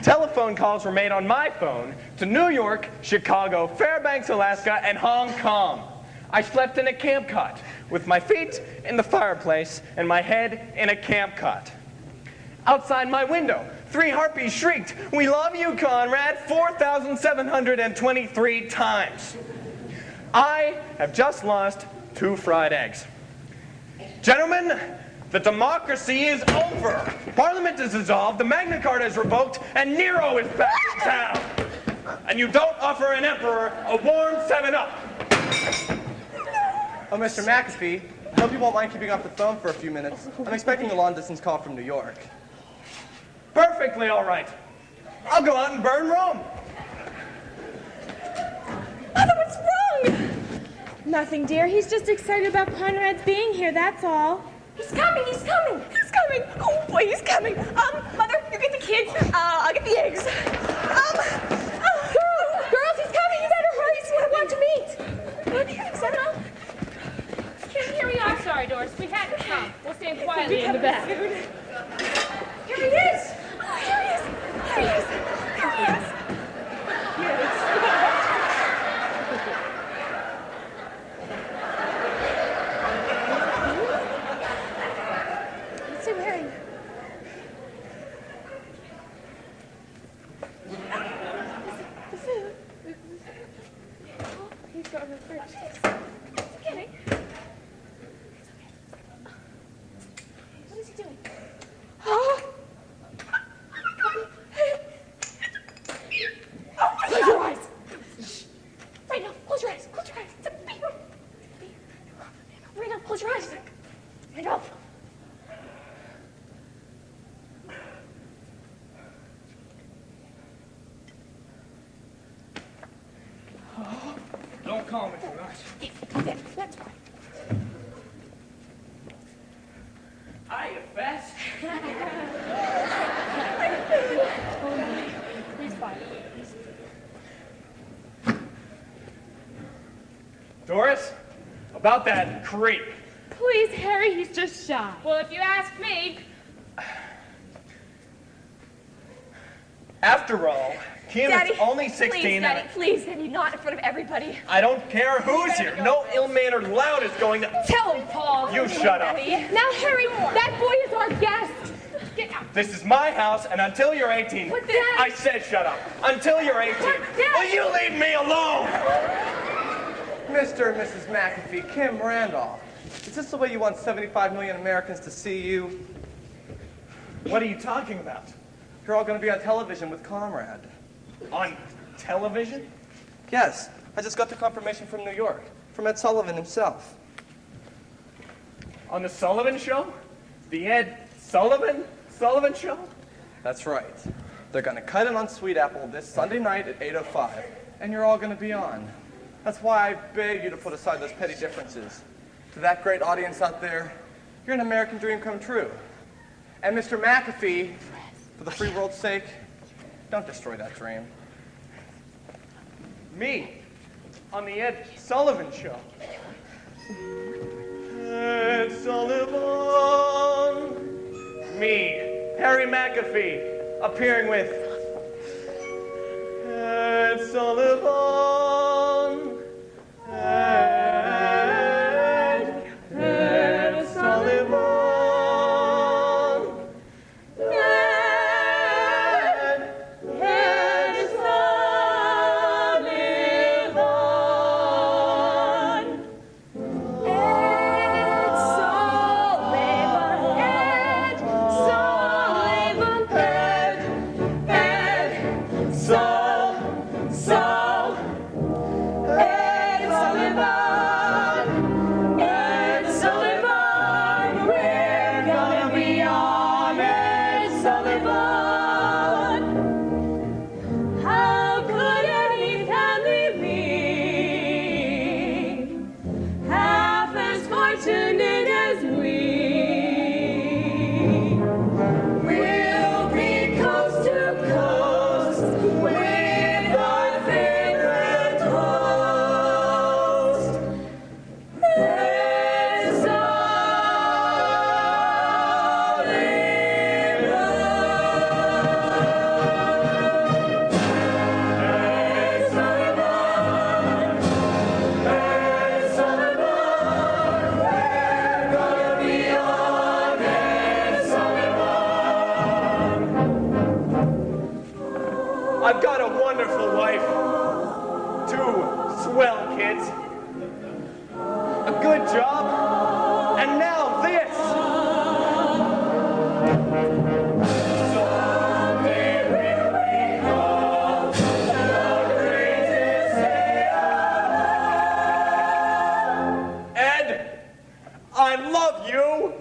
Telephone calls were made on my phone to New York, Chicago, Fairbanks, Alaska, and Hong Kong. I slept in a camp cot with my feet in the fireplace and my head in a camp cot. Outside my window, 3 harpies shrieked, "We love you, Conrad," 4,723 times. I have just lost 2 fried eggs. Gentlemen, the democracy is over. Parliament is dissolved, the Magna Carta is revoked, and Nero is back in town. And you don't offer an emperor a warm 7-Up. Oh, Mr. McAfee, I hope you won't mind keeping off the phone for a few minutes. I'm expecting a long-distance call from New York. Perfectly all right. I'll go out and burn Rome. Mother, what's wrong? Nothing, dear. He's just excited about Conrad's being here, that's all. He's coming, he's coming. He's coming. Oh, boy, he's coming. Mother, you get the kids. I'll get the eggs. Girls, he's coming. You better hurry. He's what I want to meet. What? 7-Up? Here we are. Sorry, Doris. We had to come. We'll stand quietly in the back. Here he is. Oh, here he is. Here he is. Here he is. What's he wearing? The food. Oh, he's got her fridge. Okay. What is he doing? Oh. Close your eyes. Right now, close your eyes. Close your eyes. It's a beer. Right now, close your eyes. Right now. Don't call me for that. That's right. I fast. He's fine. Doris, about that creep. Please, Harry, he's just shy. Well, if you ask me, After all, Kim Daddy, is only 16. Please, Daddy, please, Daddy, not in front of everybody. I don't care who's here. No ill-mannered lout is going to... Tell him, Paul. You shut up. Now, Harry, that boy is our guest. get out. This is my house, and until you're 18... What's that? I said shut up. Until you're 18. What's that? Will you leave me alone? Mr. and Mrs. McAfee, Kim Randolph. Is this the way you want 75 million Americans to see you? What are you talking about? You're all going to be on television with Comrade. On television? Yes, I just got the confirmation from New York, from Ed Sullivan himself. On the Sullivan Show? The Ed Sullivan Show? That's right. They're going to cut it on Sweet Apple this Sunday night at 8:05, and you're all going to be on. That's why I beg you to put aside those petty differences. To that great audience out there, you're an American dream come true. And Mr. McAfee, for the free world's sake, don't destroy that dream. Me? On the Ed Sullivan Show? Ed Sullivan. Me, Harry McAfee, appearing with Ed Sullivan. Ed Sullivan. I've got a wonderful wife, 2 swell kids, a good job, and now this. Someday we'll become the greatest ever. Ed, I love you.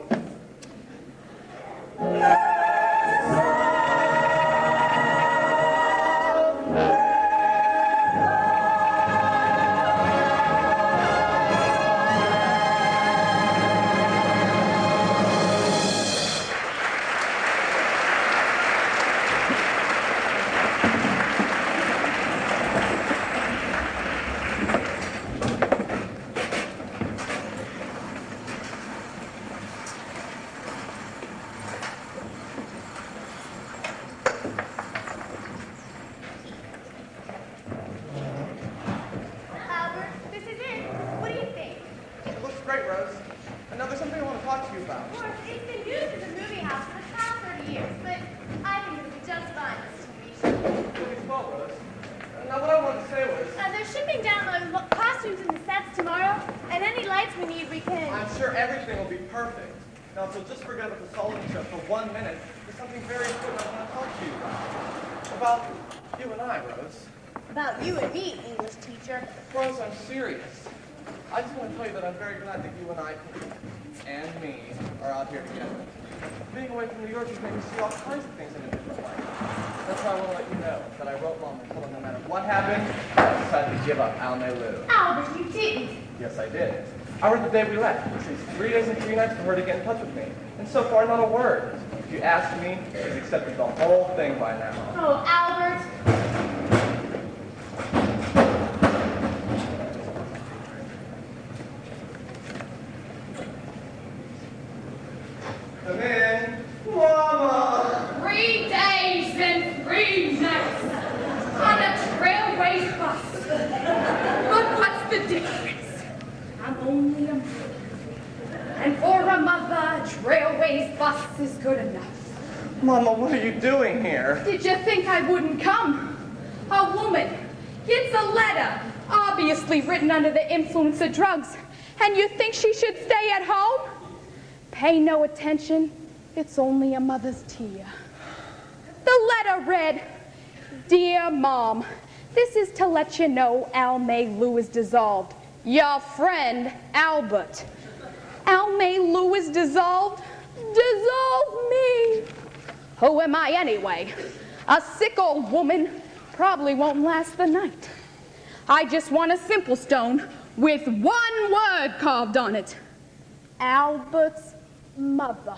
I heard the day we left. It takes 3 days and 3 nights for her to get in touch with me. And so far, not a word. If you ask me, she's accepted the whole thing by now. Oh, Albert. Come in. Mama! 3 days and 3 nights on a trailways bus. But what's the difference? I'm only a mother. And for a mother, trailways bus is good enough. Mama, what are you doing here? Did you think I wouldn't come? A woman gets a letter obviously written under the influence of drugs. And you think she should stay at home? Pay no attention. It's only a mother's tear. The letter read, Dear Mom, this is to let you know Al May Lou is dissolved. Your friend, Albert. Al May Lou is dissolved? Dissolve me. Who am I anyway? A sick old woman probably won't last the night. I just want a simple stone with one word carved on it. Albert's mother.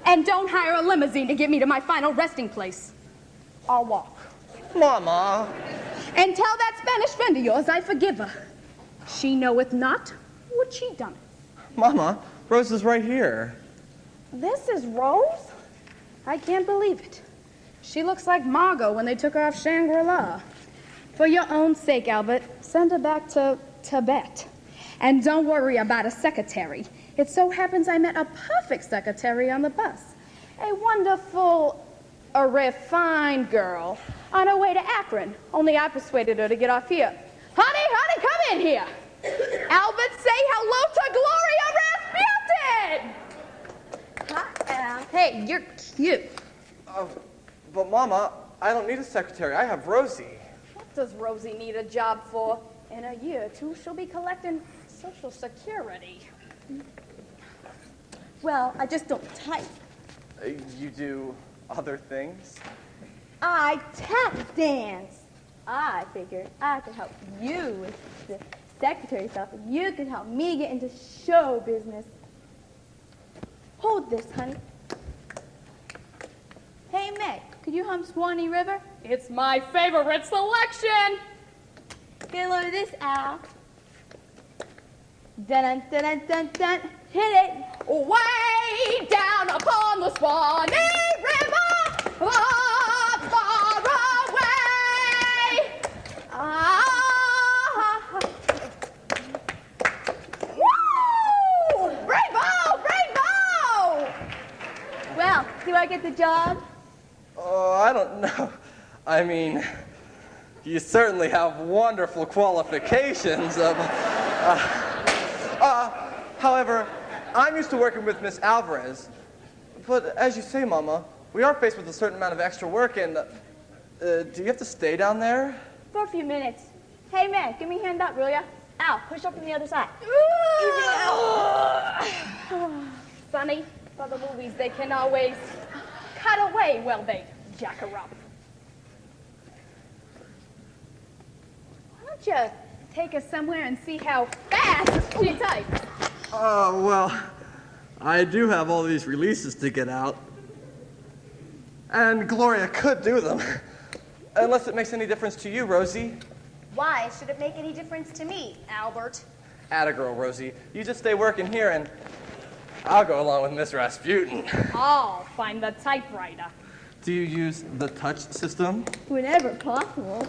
And don't hire a limousine to get me to my final resting place. I'll walk. Mama. And tell that Spanish friend of yours I forgive her. She knoweth not what she done. Mama, Rose is right here. This is Rose? I can't believe it. She looks like Margot when they took her off Shangri-La. For your own sake, Albert, send her back to Tibet. And don't worry about a secretary. It so happens I met a perfect secretary on the bus. A wonderful, a refined girl on her way to Akron. Only I persuaded her to get off here. Honey, come in here. Albert, say hello to Gloria Rasputin. Hi, Al. Hey, you're cute. But Mama, I don't need a secretary. I have Rosie. What does Rosie need a job for? In a year or two, she'll be collecting Social Security. Well, I just don't type. You do other things? I tap dance. I figured I could help you with the secretary stuff, and you could help me get into show business. Hold this, honey. Hey, Meg, could you hum Swanee River? It's my favorite selection. Get a load of this, Al. Dun dun dun dun dun. Hit it. Way down upon the Swanee River, far, far away. Woo! Bravo! Well, do I get the job? Oh, I don't know. I mean, you certainly have wonderful qualifications. However, I'm used to working with Miss Alvarez. But as you say, Mama, we are faced with a certain amount of extra work, and do you have to stay down there? For a few minutes. Hey, Meg, give me a hand up, will ya? Al, push up from the other side. Sonny, for the movies, they can always cut away while they jack her up. Why don't you take us somewhere and see how fast she types? Oh, well, I do have all these releases to get out. And Gloria could do them. Unless it makes any difference to you, Rosie. Why should it make any difference to me, Albert? Atta girl, Rosie. You just stay working here and I'll go along with Miss Rasputin. I'll find the typewriter. Do you use the touch system? Whenever possible.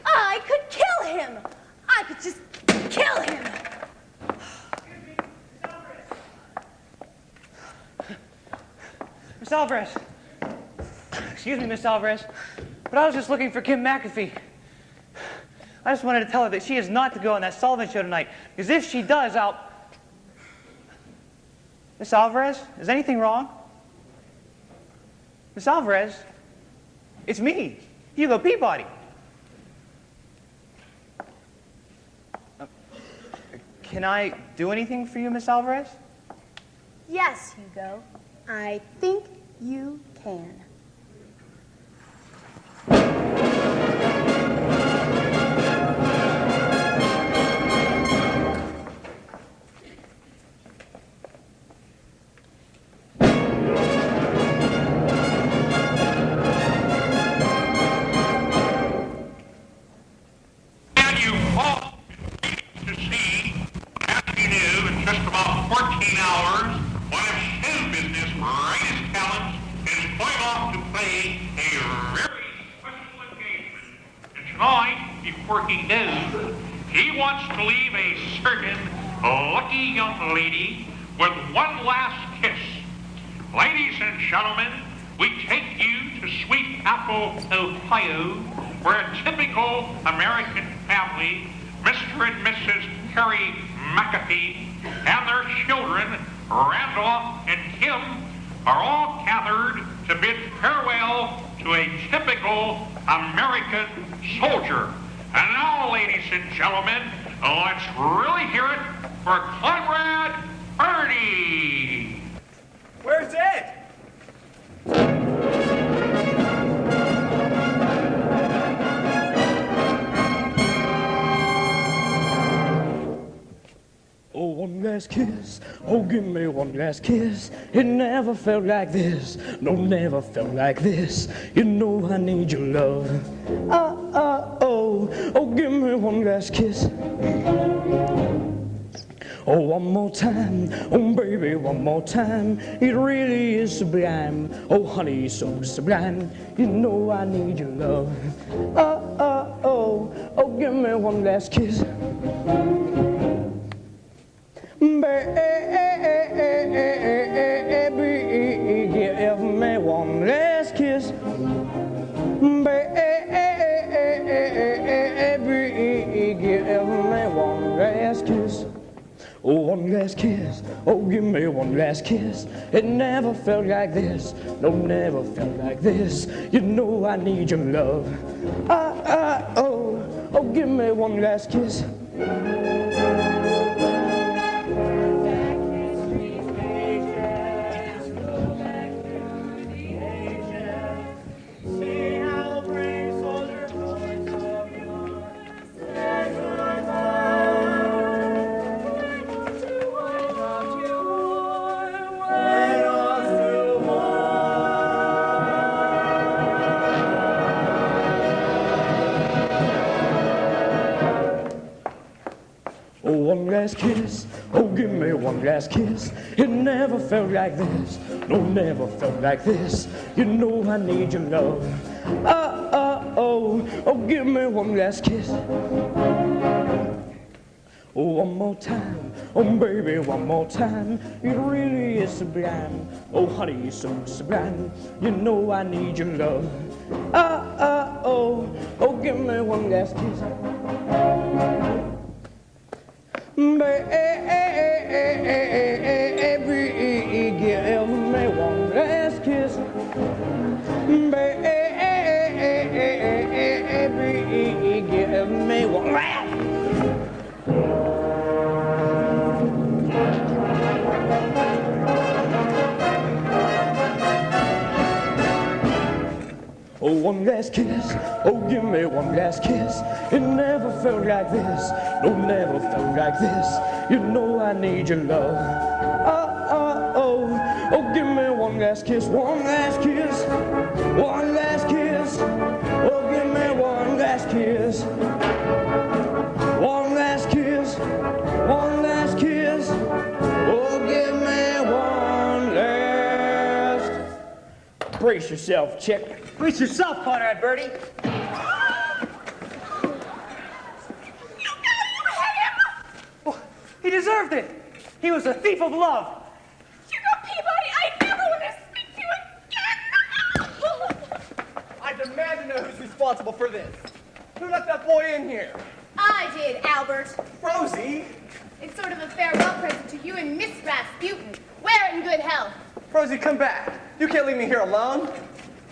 I could kill him! I could just kill him! Miss Alvarez. Excuse me, Miss Alvarez, but I was just looking for Kim McAfee. I just wanted to tell her that she is not to go on that Sullivan show tonight, because if she does, I'll... Miss Alvarez, is anything wrong? Miss Alvarez, it's me, Hugo Peabody. Can I do anything for you, Miss Alvarez? Yes, Hugo. I think you can. Just about 14 hours, one of show business' greatest talents is going off to play a very special engagement. And tonight, before he knows, he wants to leave a certain lucky young lady with one last kiss. Ladies and gentlemen, we take you to Sweet Apple, Ohio, where a typical American family, Mr. and Mrs. Harry McAfee, and their children, Randolph and Kim, are all gathered to bid farewell to a typical American soldier. And now, ladies and gentlemen, let's really hear it for Comrade Birdie. Where's Ed? Oh, one last kiss, oh, give me one last kiss. It never felt like this, no, never felt like this. You know I need your love. Oh, give me one last kiss. Oh, one more time, oh, baby, one more time. It really is sublime, oh, honey, so sublime. You know I need your love. Oh, give me one last kiss. Baby, give me one last kiss. Baby, give me one last kiss. Oh, one last kiss. Oh, give me one last kiss. It never felt like this. No, never felt like this. You know I need your love. Oh, give me one last kiss. One last kiss, oh, give me one last kiss. It never felt like this, no, never felt like this. You know I need your love. Oh, give me one last kiss. Oh, one more time, oh, baby, one more time. It really is sublime, oh, honey, you're so sublime. You know I need your love. Oh, give me one last kiss. Baby, give me one last kiss. Baby, give me one last. Oh, one last kiss, oh, give me one last kiss. It never felt like this, no, never felt like this. You know I need your love. Oh, give me one last kiss, one last kiss, one last kiss. Oh, give me one last kiss, one last kiss, one last kiss. Oh, give me one last. Brace yourself, chick. Brace yourself, Conrad Birdie. You hit him! Well, he deserved it. He was a thief of love. Hugo Peabody, I never want to speak to you again! I demand to know who's responsible for this. Who let that boy in here? I did, Albert. Rosie? It's sort of a farewell present to you and Miss Rasputin. Wear it in good health. Rosie, come back. You can't leave me here alone.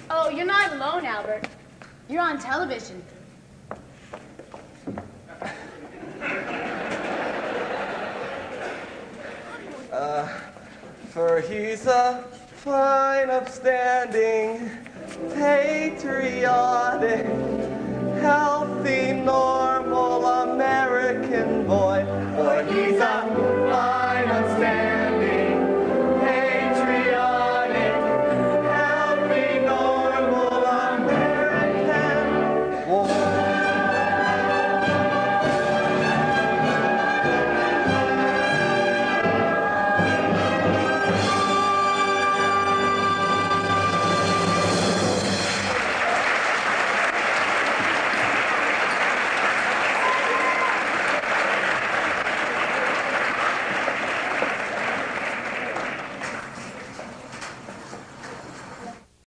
Oh, you're not alone, Albert. You're on television. For he's a fine, upstanding, patriotic, healthy, normal American boy. For he's a